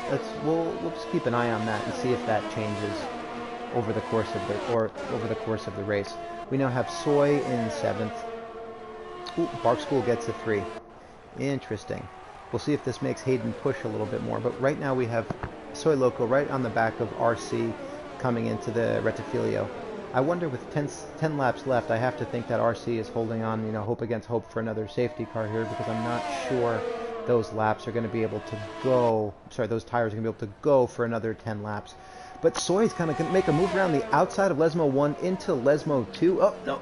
We'll just keep an eye on that and see if that changes over the course of the race. We now have Soy in 7th. Ooh, Barkschool gets a 3. Interesting. We'll see if this makes Hayden push a little bit more. But right now we have Soy Loco right on the back of RC coming into the Retifilio. I wonder, with 10 laps left, I have to think that RC is holding on, hope against hope for another safety car here, because I'm not sure those laps are going to be able to go, those tires are going to be able to go for another 10 laps. But Soy's kind of going to make a move around the outside of Lesmo 1 into Lesmo 2. Oh, no,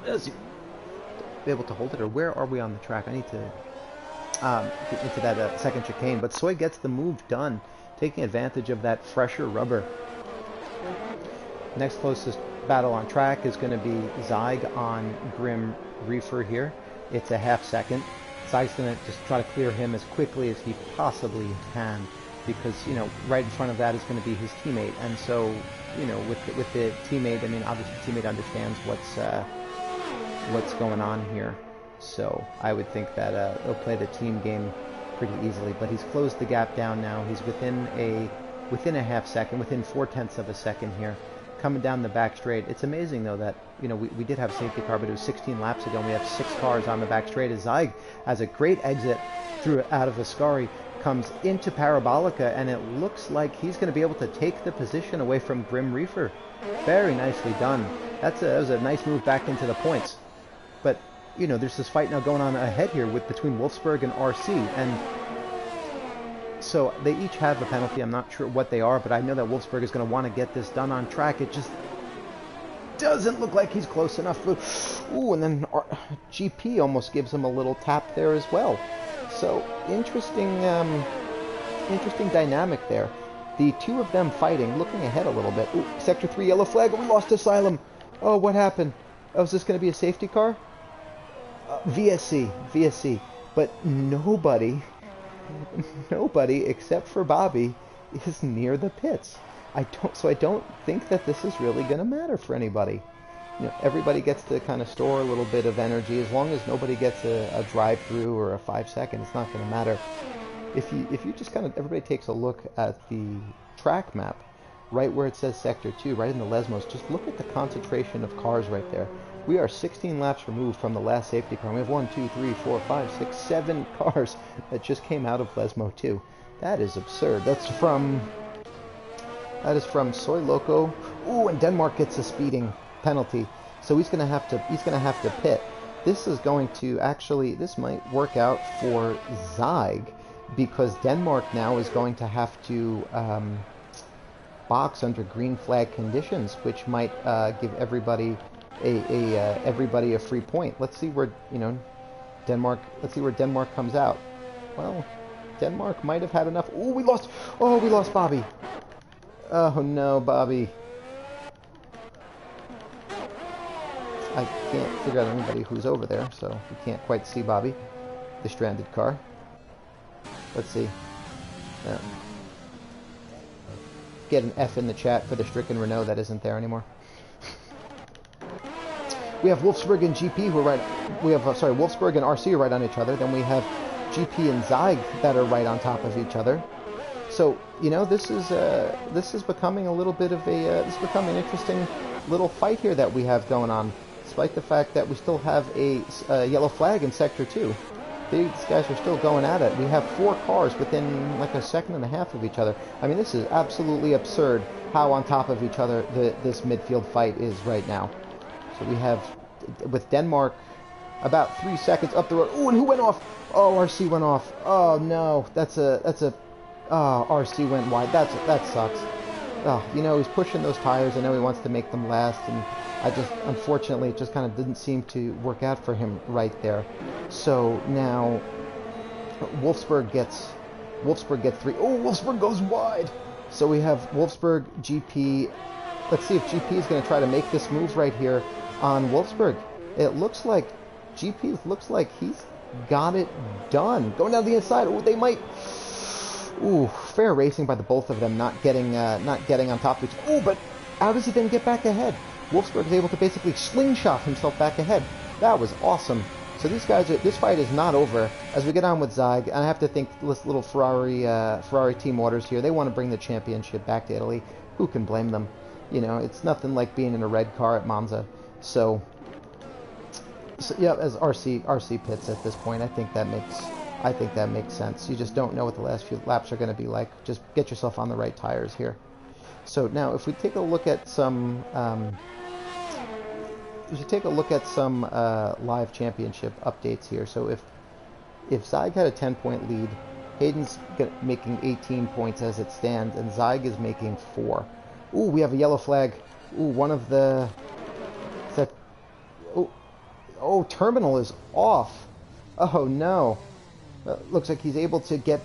be able to hold it, or where are we on the track? I need to get into that second chicane, but Soy gets the move done, taking advantage of that fresher rubber. Next closest battle on track is going to be Zyg on Grim Reefer here. It's a half second. Zyg's going to just try to clear him as quickly as he possibly can, because, you know, right in front of that is going to be his teammate, and so, you know, with the teammate, I mean, obviously the teammate understands what's going on here. So I would think that he'll play the team game pretty easily. But he's closed the gap down now. He's within a half second, within 0.4 of a second here, coming down the back straight. It's amazing though that, you know, we did have safety car, but it was 16 laps ago, and we have 6 cars on the back straight. As Zyg has a great exit through out of Ascari, comes into Parabolica, and it looks like he's going to be able to take the position away from Grim Reefer. Very nicely done. That was a nice move back into the points. But, you know, there's this fight now going on ahead here between Wolfsburg and RC, and so they each have a penalty. I'm not sure what they are, but I know that Wolfsburg is going to want to get this done on track. It just doesn't look like he's close enough. Ooh, and then GP almost gives him a little tap there as well. So interesting dynamic there. The two of them fighting, looking ahead a little bit. Ooh, Sector 3 yellow flag. We lost Asylum. Oh, what happened? Oh, is this going to be a safety car? VSC. But nobody except for Bobby is near the pits. I don't think that this is really going to matter for anybody. You know, everybody gets to kind of store a little bit of energy. As long as nobody gets a drive-through or a 5 second, it's not going to matter. If you just kind of, everybody takes a look at the track map, right where it says Sector 2, right in the Lesmos, just look at the concentration of cars right there. We are 16 laps removed from the last safety car. We have 1, 2, 3, 4, 5, 6, 7 cars that just came out of Lesmo 2. That is absurd. That is from Soy Loco. Ooh, and Denmark gets a speeding penalty, so he's gonna have to pit. This is going to actually, this might work out for Zyg, because Denmark now is going to have to box under green flag conditions, which might give everybody a free point. Let's see where, you know, Denmark. Let's see where Denmark comes out. Well, Denmark might have had enough. Ooh, we lost. Oh, we lost Bobby. Oh no, Bobby. I can't figure out anybody who's over there, so we can't quite see Bobby, the stranded car. Let's see. Get an F in the chat for the stricken Renault that isn't there anymore. We have Wolfsburg and GP who are right. We have Wolfsburg and RC are right on each other. Then we have GP and Zyg that are right on top of each other. So, you know, this is becoming a little bit of this is becoming an interesting little fight here that we have going on, despite the fact that we still have a yellow flag in Sector 2. These guys are still going at it. We have 4 cars within like a second and a half of each other. I mean, this is absolutely absurd how on top of each other this midfield fight is right now. So we have, with Denmark, about 3 seconds up the road. Ooh, and who went off? Oh, RC went off. Oh no, oh, RC went wide. That sucks. Oh, you know, he's pushing those tires. I know he wants to make them last, and unfortunately, it just kind of didn't seem to work out for him right there. So now, Wolfsburg gets 3. Oh, Wolfsburg goes wide. So we have Wolfsburg, GP. Let's see if GP is going to try to make this move right here on Wolfsburg. It looks like GP looks like he's got it done. Going down the inside. Oh, they might. Ooh, fair racing by the both of them, not getting on top of each other. Ooh, but how does he then get back ahead? Wolfsburg is able to basically slingshot himself back ahead. That was awesome. So these guys, this fight is not over. As we get on with Zyg, and I have to think this little Ferrari team orders here. They want to bring the championship back to Italy. Who can blame them? You know, it's nothing like being in a red car at Monza. So yeah, as RC pits at this point, I think that makes sense. You just don't know what the last few laps are going to be like. Just get yourself on the right tires here. So now, if we take a look at some, live championship updates here. So if Zyg had a 10-point lead, Hayden's making 18 points as it stands, and Zyg is making 4. Ooh, we have a yellow flag. Ooh, one of the... Oh, terminal is off. Oh no. Looks like he's able to get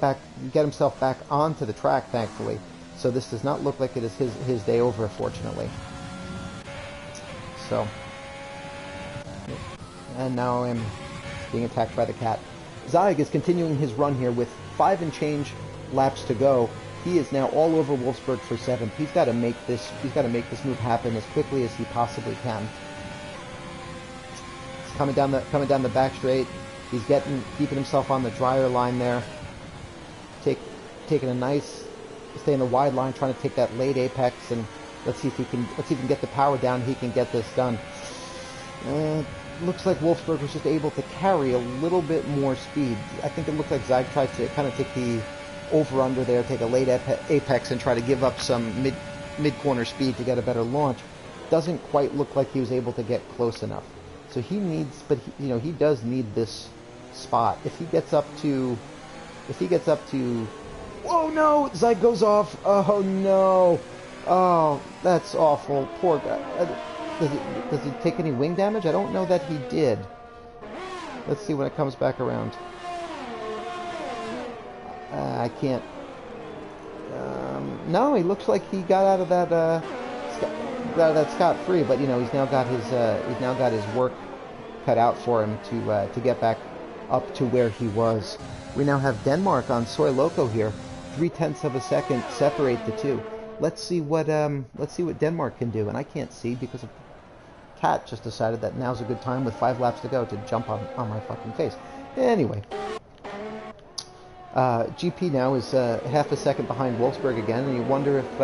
himself back onto the track, thankfully. So this does not look like it is his day over, fortunately. So, and now I'm being attacked by the cat. Zeig is continuing his run here with 5 and change laps to go. He is now all over Wolfsburg for 7th. He's got to make this. He's got to make this move happen as quickly as he possibly can. He's coming down the back straight. He's keeping himself on the drier line there. Taking a nice, stay in the wide line, trying to take that late apex, and let's see if he can get the power down. He can get this done. Looks like Wolfsburg was just able to carry a little bit more speed. I think it looked like Zeig tried to kind of take the over-under there, take a late apex, and try to give up some mid-corner speed to get a better launch. Doesn't quite look like he was able to get close enough. So he needs, but he does need this spot. If he gets up to, oh no, Zeig goes off. Oh no, oh that's awful. Poor guy. Does he take any wing damage? I don't know that he did. Let's see when it comes back around. I can't. No, he looks like he got out of that scot-free. But he's now got his work cut out for him to get back up to where he was. We now have Denmark on Soy Loco here. 0.3 of a second separate the two. Let's see what Denmark can do, and I can't see because Cat just decided that now's a good time with 5 laps to go to jump on my fucking face. Anyway, GP now is half a second behind Wolfsburg again, and you wonder if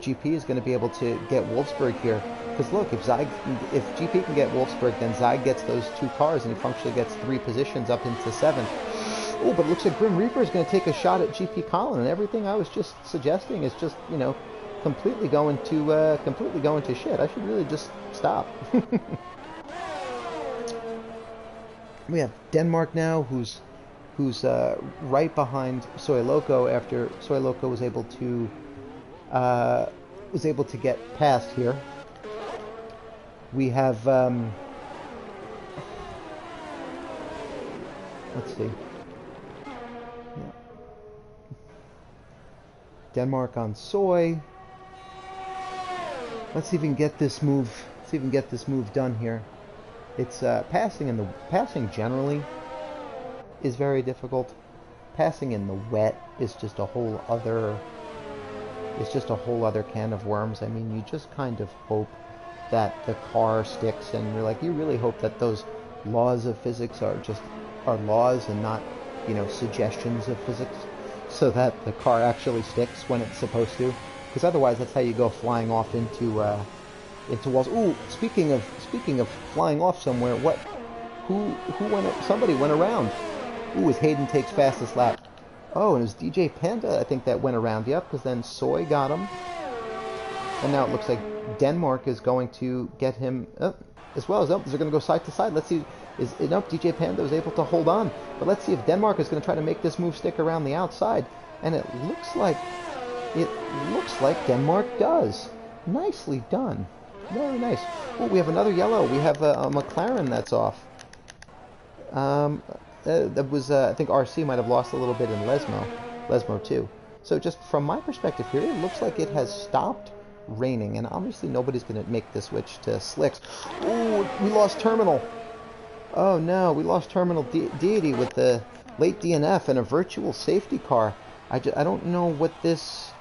GP is going to be able to get Wolfsburg here. Because look, if GP can get Wolfsburg, then Zeig gets those 2 cars, and he functionally gets 3 positions up into 7th. Oh, but it looks like Grim Reaper is going to take a shot at GP Colin, and everything I was just suggesting is just completely going to shit. I should really just stop. We have Denmark now, who's right behind Soy Loco after Soy Loco was able to get past here. We have let's see. Yeah. Denmark on Soy. Let's see if we can get this move. See if we can get this move done here. It's passing generally is very difficult. Passing in the wet is just a whole other. It's just a whole other can of worms. I mean, you just kind of hope that the car sticks, and you really hope that those laws of physics are laws and not suggestions of physics, so that the car actually sticks when it's supposed to. Because otherwise, that's how you go flying off into walls. Ooh, speaking of flying off somewhere, somebody went around. Ooh, as Hayden takes fastest lap. Oh, and it was DJ Panda, I think, that went around. Yep, because then Soy got him. And now it looks like Denmark is going to get him as well. They're going to go side to side. Let's see. DJ Panda was able to hold on. But let's see if Denmark is going to try to make this move stick around the outside. And it looks like Denmark does. Nicely done. Very nice. Oh, we have another yellow. We have a McLaren that's off. That was, I think RC might have lost a little bit in Lesmo too. So just from my perspective here, it looks like it has stopped raining, and obviously nobody's going to make the switch to slicks. Ooh, we lost Terminal. Oh no, we lost Terminal Deity with the late DNF and a virtual safety car. I don't know what this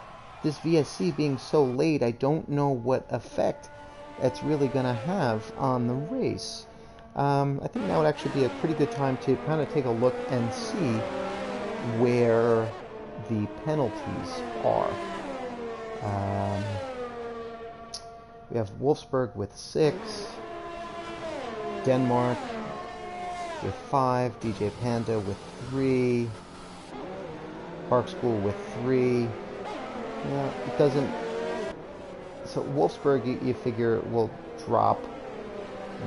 VSC being so late, I don't know what effect it's really going to have on the race. I think now would actually be a pretty good time to kind of take a look and see where the penalties are. We have Wolfsburg with 6, Denmark with 5, DJ Panda with 3, Park School with 3. Yeah, it doesn't. So Wolfsburg, you figure, will drop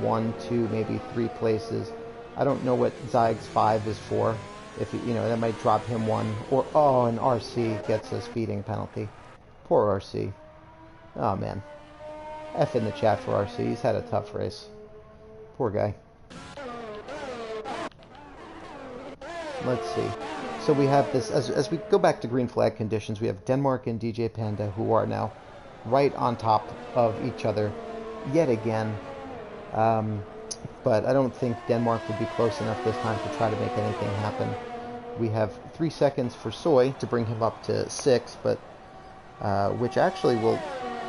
1, 2, maybe 3 places. I don't know what Zeig's 5 is for. If that might drop him 1. Or and RC gets a speeding penalty. Poor RC. Oh man. F in the chat for RC. He's had a tough race. Poor guy. Let's see. So we have this, as we go back to green flag conditions, we have Denmark and DJ Panda, who are now right on top of each other yet again. But I don't think Denmark would be close enough this time to try to make anything happen. We have 3 seconds for Soy to bring him up to 6, but which actually will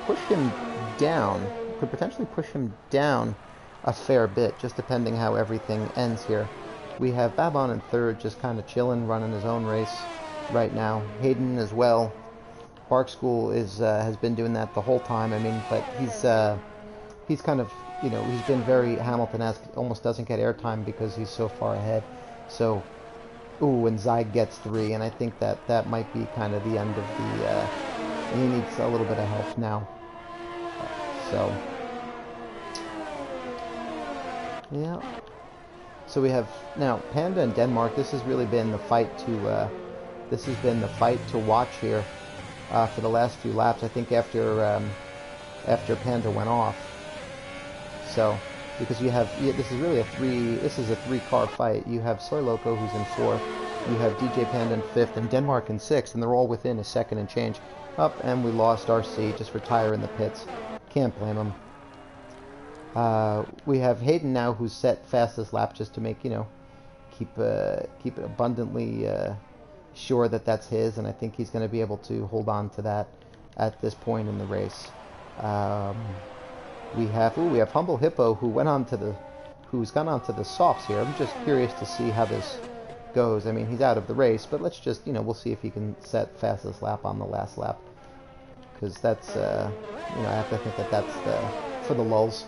push him down, could potentially push him down a fair bit, just depending how everything ends here. We have Babon in 3rd, just kind of chilling, running his own race right now. Hayden as well. Bark School is has been doing that the whole time. I mean, but he's kind of, you know, he's been very Hamilton-esque. Almost doesn't get airtime because he's so far ahead. So, ooh, and Zyg gets 3, and I think that might be kind of the end of the. He needs a little bit of help now. So, yeah. So we have now Panda and Denmark. This has really been the fight to. This has been the fight to watch here for the last few laps. I think after Panda went off. So because you have this is really a 3-car fight. You have Soy Loco who's in 4th. You have DJ Panda in 5th and Denmark in 6th, and they're all within a second and change. Up, and we lost RC. Just retire in the pits. Can't blame him. We have Hayden now, who's set fastest lap, just to make, you know, keep it abundantly sure that that's his, and I think he's going to be able to hold on to that at this point in the race. We have Humble Hippo, who's gone on to the softs here. I'm just curious to see how this goes. I mean, he's out of the race, but let's just, you know, we'll see if he can set fastest lap on the last lap, because that's, you know, I have to think that that's for the lulz,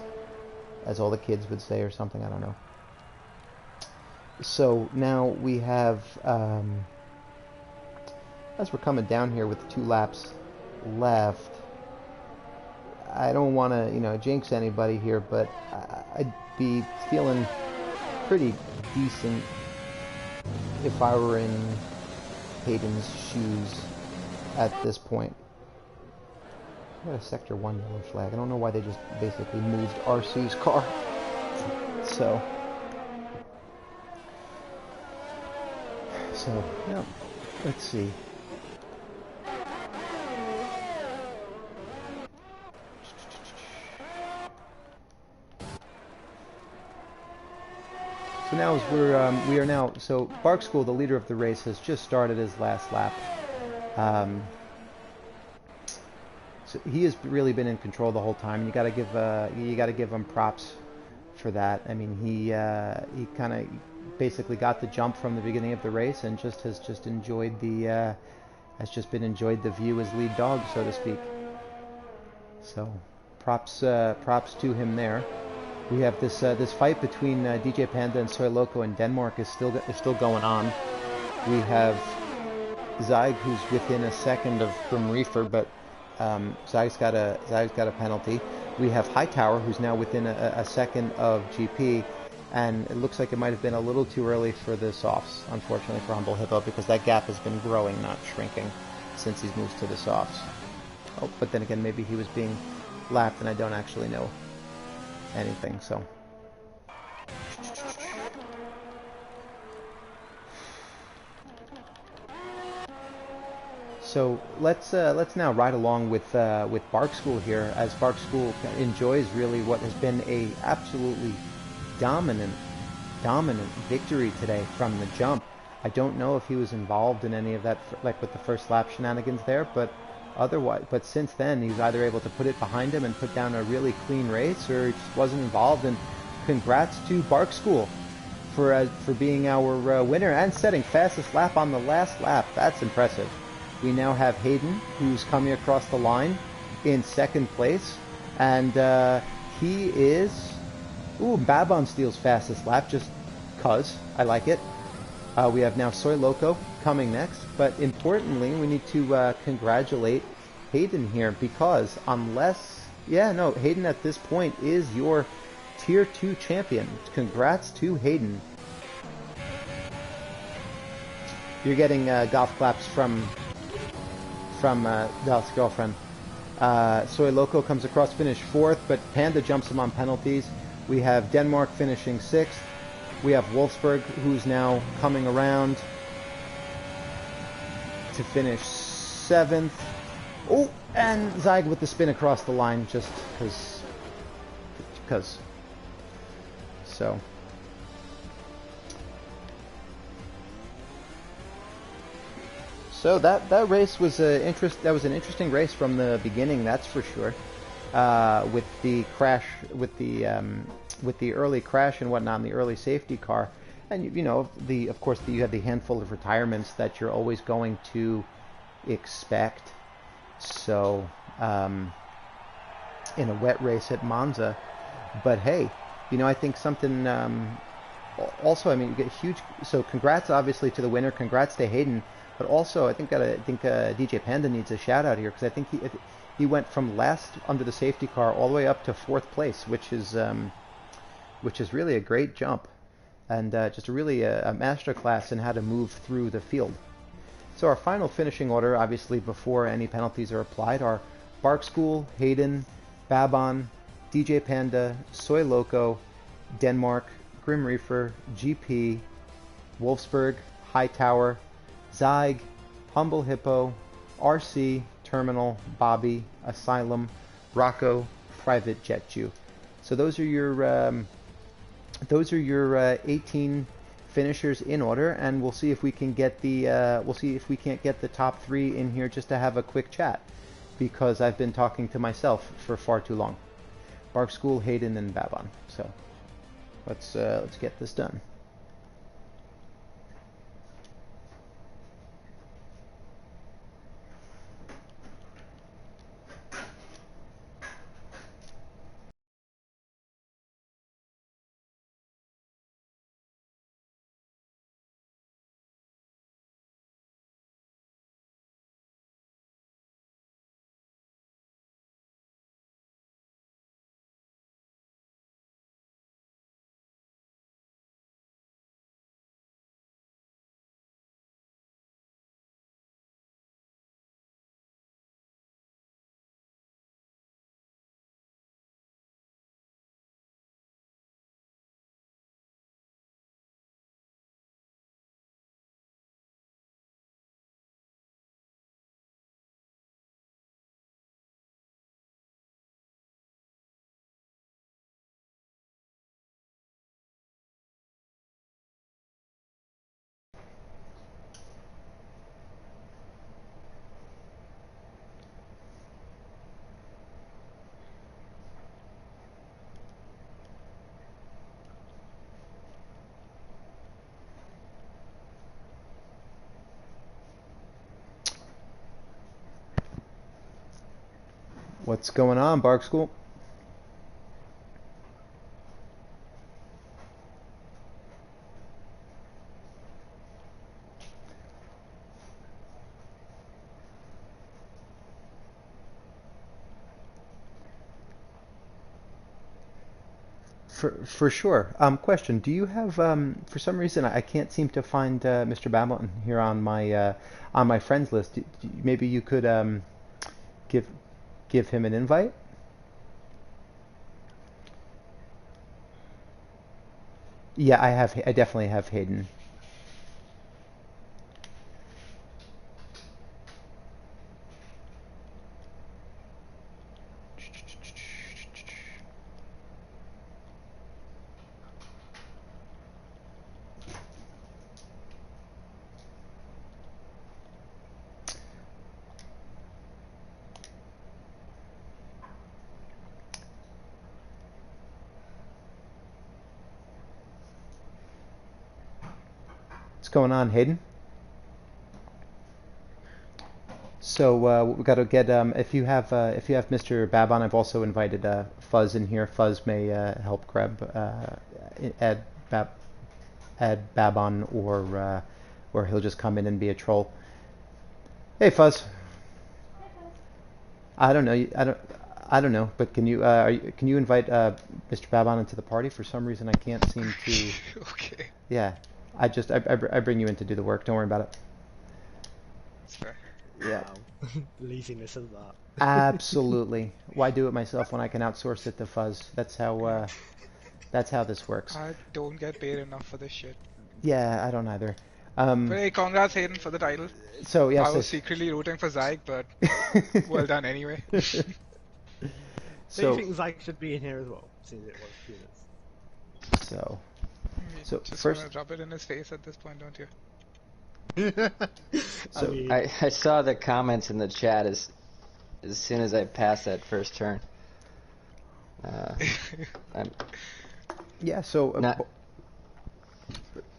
as all the kids would say, or something, I don't know. So now we have, as we're coming down here with 2 laps left, I don't want to, you know, jinx anybody here, but I'd be feeling pretty decent if I were in Hayden's shoes at this point. I got a Sector 1 yellow flag. I don't know why they just basically moved RC's car. So, yeah, let's see. So now as we are now, so Bark School, the leader of the race, has just started his last lap. So he has really been in control the whole time. You got to give him props for that. I mean, he kind of basically got the jump from the beginning of the race and has enjoyed the view as lead dog, so to speak. So props to him there. We have this fight between DJ Panda and Soy Loco in Denmark is still going on. We have Zyg, who's within a second of Grim Reefer, but Zyg's got a penalty. We have Hightower, who's now within a second of GP, and it looks like it might have been a little too early for the softs, unfortunately for Humble Hippo, because that gap has been growing, not shrinking, since he's moved to the softs. Oh, but then again, maybe he was being lapped, and I don't actually know anything, so. So let's now ride along with Bark School here, as Bark School enjoys really what has been a absolutely dominant victory today from the jump. I don't know if he was involved in any of that, like with the first lap shenanigans there, but since then he was either able to put it behind him and put down a really clean race, or he just wasn't involved. And congrats to Bark School for being our winner and setting fastest lap on the last lap. That's impressive. We now have Hayden, who's coming across the line in second place, and he is, Babon steals fastest lap, just cuz I like it. We have now Soy Loco coming next, but importantly, we need to congratulate Hayden here, because Hayden at this point is your Tier 2 champion. Congrats to Hayden. You're getting golf claps from Dallas' girlfriend. Soy Loco comes across, finish 4th, but Panda jumps him on penalties. We have Denmark finishing 6th. We have Wolfsburg, who's now coming around to finish 7th. Oh, and Zeig with the spin across the line, just because. So. So that race was that was an interesting race from the beginning, that's for sure. With the crash, with the early crash and whatnot, in the early safety car, and you know, of course you have the handful of retirements that you're always going to expect. So in a wet race at Monza, but hey, you know, I think something. Also, I mean, you get huge. So congrats, obviously, to the winner. Congrats to Hayden. But also, I think DJ Panda needs a shout out here, because I think he went from last under the safety car all the way up to 4th place, which is really a great jump, and just really a masterclass in how to move through the field. So our final finishing order, obviously before any penalties are applied, are Bark School, Hayden, Babon, DJ Panda, Soy Loco, Denmark, Grim Reefer, GP, Wolfsburg, Hightower, Zeig, Humble Hippo, RC, Terminal, Bobby, Asylum, Rocco, Private Jet Jew. So those are your 18 finishers in order, and we'll see if we can get we can't get the top 3 in here just to have a quick chat, because I've been talking to myself for far too long. Bark School, Hayden, and Babon. So let's get this done. What's going on, Bark School? For sure. Question: do you have for some reason I can't seem to find Mr. Babington here on my friends list. Maybe you could give give him an invite? Yeah, I definitely have Hayden. What's going on, Hayden? So we got to get if you have Mr. Babon, I've also invited Fuzz in here. Fuzz may help grab add Bab add Babon, or he'll just come in and be a troll. Hey, Fuzz. I don't know. I don't know. But can you invite Mr. Babon into the party? For some reason, I can't seem to. Okay. Yeah. I bring you in to do the work. Don't worry about it. That's fair. Yeah. Wow. Laziness of that. Absolutely. Why do it myself when I can outsource it to Fuzz? That's how this works. I don't get paid enough for this shit. Yeah, I don't either. But hey, congrats Hayden for the title. So I yes, was secretly rooting for Zyke, but well done anyway. So you so think Zyke should be in here as well, since it was Peanuts? so You so just first, want to rub it in his face at this point, don't you? So- mean, I saw the comments in the chat as soon as I passed that first turn. I'm yeah. So not.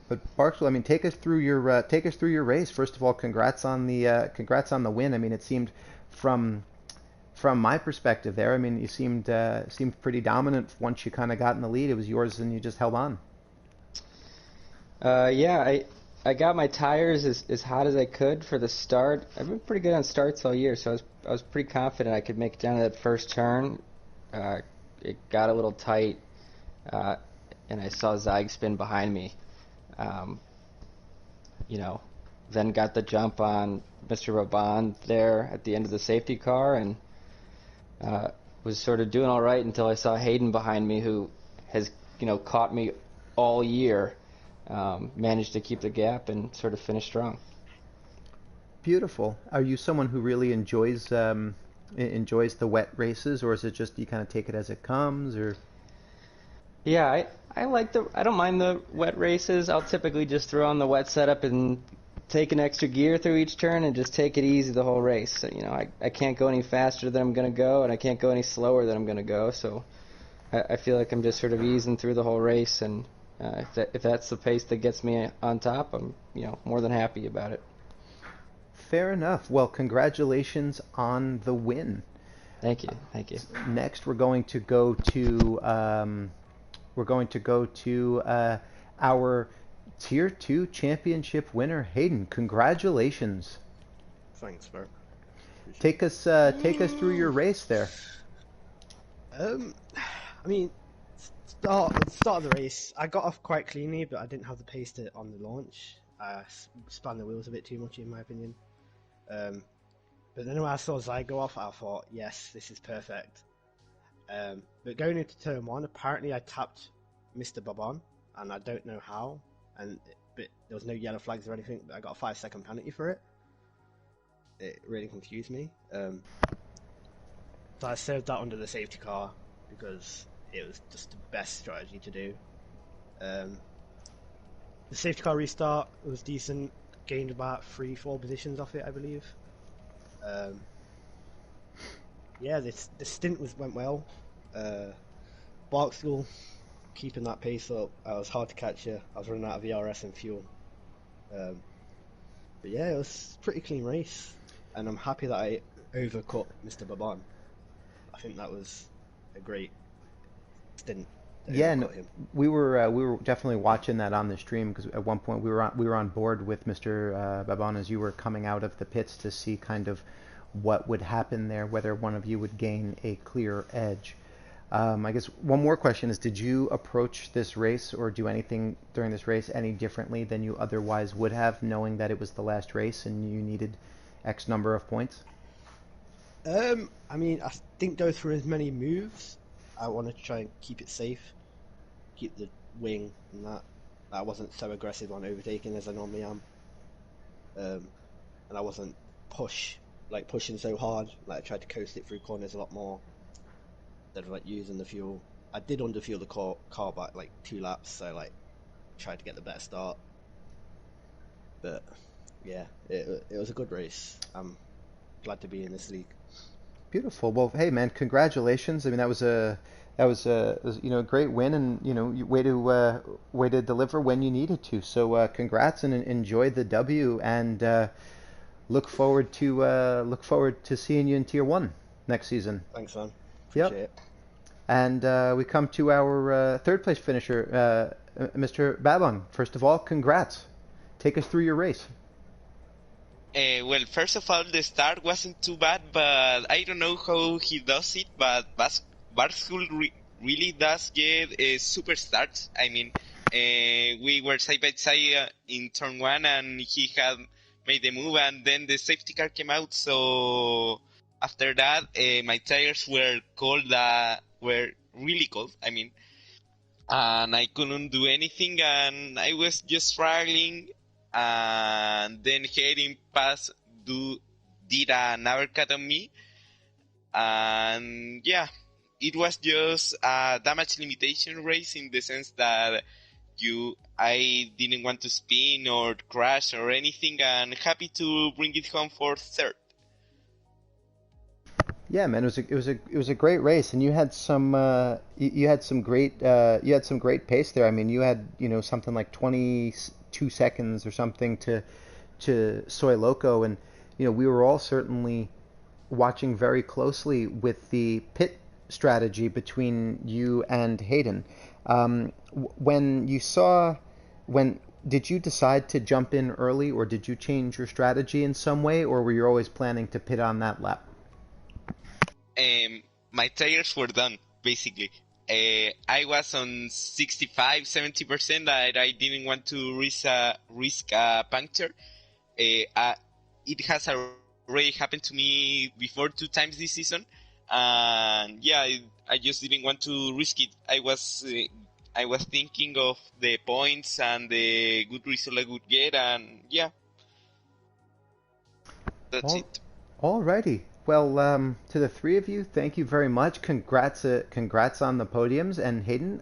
but Barksville, I mean, take us through your race. First of all, congrats on the win. I mean, it seemed from my perspective there. I mean, you seemed pretty dominant once you kind of got in the lead. It was yours, and you just held on. Yeah, I got my tires as hot as I could for the start. I've been pretty good on starts all year, so I was pretty confident I could make it down to that first turn. It got a little tight, and I saw Zyg spin behind me. You know, then got the jump on Mr. Raban there at the end of the safety car, and was sort of doing all right until I saw Hayden behind me, who has caught me all year. Managed to keep the gap and sort of finish strong. Beautiful. Are you someone who really enjoys the wet races, or is it just you kind of take it as it comes, or? Yeah, I don't mind the wet races. I'll typically just throw on the wet setup and take an extra gear through each turn and just take it easy the whole race. So, I can't go any faster than I'm going to go, and I can't go any slower than I'm going to go. So I feel like I'm just sort of easing through the whole race, and if that's the pace that gets me on top, I'm more than happy about it. Fair enough. Well, congratulations on the win. Thank you. Next, we're going to go to our Tier 2 championship winner, Hayden. Congratulations. thanks, bro. Take us through your race there. I mean, start of the race, I got off quite cleanly, but I didn't have the pace on the launch. I spun the wheels a bit too much, in my opinion. But then when I saw Zy go off, I thought, yes, this is perfect. But going into turn 1, apparently I tapped Mr. Babon, and I don't know how. But there was no yellow flags or anything, but I got a 5-second penalty for it. It really confused me. So I served that under the safety car because it was just the best strategy to do. The safety car restart was decent, gained about 3-4 positions off it, I believe. Yeah, the stint went well. Barksville keeping that pace up. I was hard to catch her. I was running out of VRS and fuel. But yeah, it was a pretty clean race, and I'm happy that I overcut Mr. Babon. I think that was a great stint. Yeah, no, we were definitely watching that on the stream because at one point we were on board with Mr. Babon as you were coming out of the pits to see kind of what would happen there, whether one of you would gain a clear edge. I guess one more question is, did you approach this race or do anything during this race any differently than you otherwise would have, knowing that it was the last race and you needed X number of points? I mean, I didn't go through as many moves. I wanted to try and keep it safe, keep the wing and that. I wasn't so aggressive on overtaking as I normally am. And I wasn't pushing so hard. Like, I tried to coast it through corners a lot more instead of using the fuel. I did underfuel the car by 2 laps, so tried to get the better start. But yeah, it was a good race. I'm glad to be in this league. Beautiful. Well, hey man, congratulations. I mean, that was a great win, and way to deliver when you needed to. So congrats and enjoy the W, and look forward to seeing you in Tier 1 next season. Thanks, man. Appreciate it. And we come to our third place finisher, Mr. Babon. First of all, congrats. Take us through your race. Well, first of all, the start wasn't too bad, but I don't know how he does it, but Barstool really does get super starts. I mean, we were side by side in turn 1, and he had made the move, and then the safety car came out, so after that, my tires were cold, were really cold. I mean, and I couldn't do anything, and I was just struggling. And then Hayden did an uppercut on me, and yeah, it was just a damage limitation race in the sense that I didn't want to spin or crash or anything, and happy to bring it home for third. Yeah, man, it was a great race, and you had some you had some great pace there. I mean, you had something like 22 seconds or something to Soy Loco, and we were all certainly watching very closely with the pit strategy between you and Hayden. When you saw when did you decide to jump in early, or did you change your strategy in some way, or were you always planning to pit on that lap? My tires were done, basically. I was on 65-70% that I didn't want to risk a puncture. It has already happened to me before 2 times this season, and yeah, I just didn't want to risk it. I was thinking of the points and the good result I would get, and yeah, that's All, it. Alrighty. Well, to the three of you, thank you very much. Congrats on the podiums, and Hayden,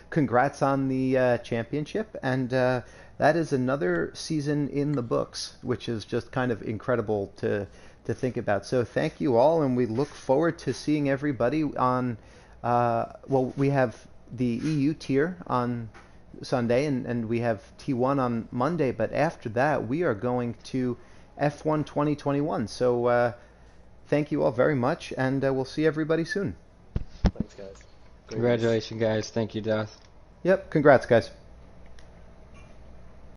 congrats on the championship. And that is another season in the books, which is just kind of incredible to think about. So thank you all, and we look forward to seeing everybody on. Well, we have the EU tier on Sunday, and we have T1 on Monday. But after that, we are going to F1 2021. So thank you all very much, and we'll see everybody soon. Thanks, guys. Great race. Congratulations, guys. Thank you, Doth. Yep, congrats, guys.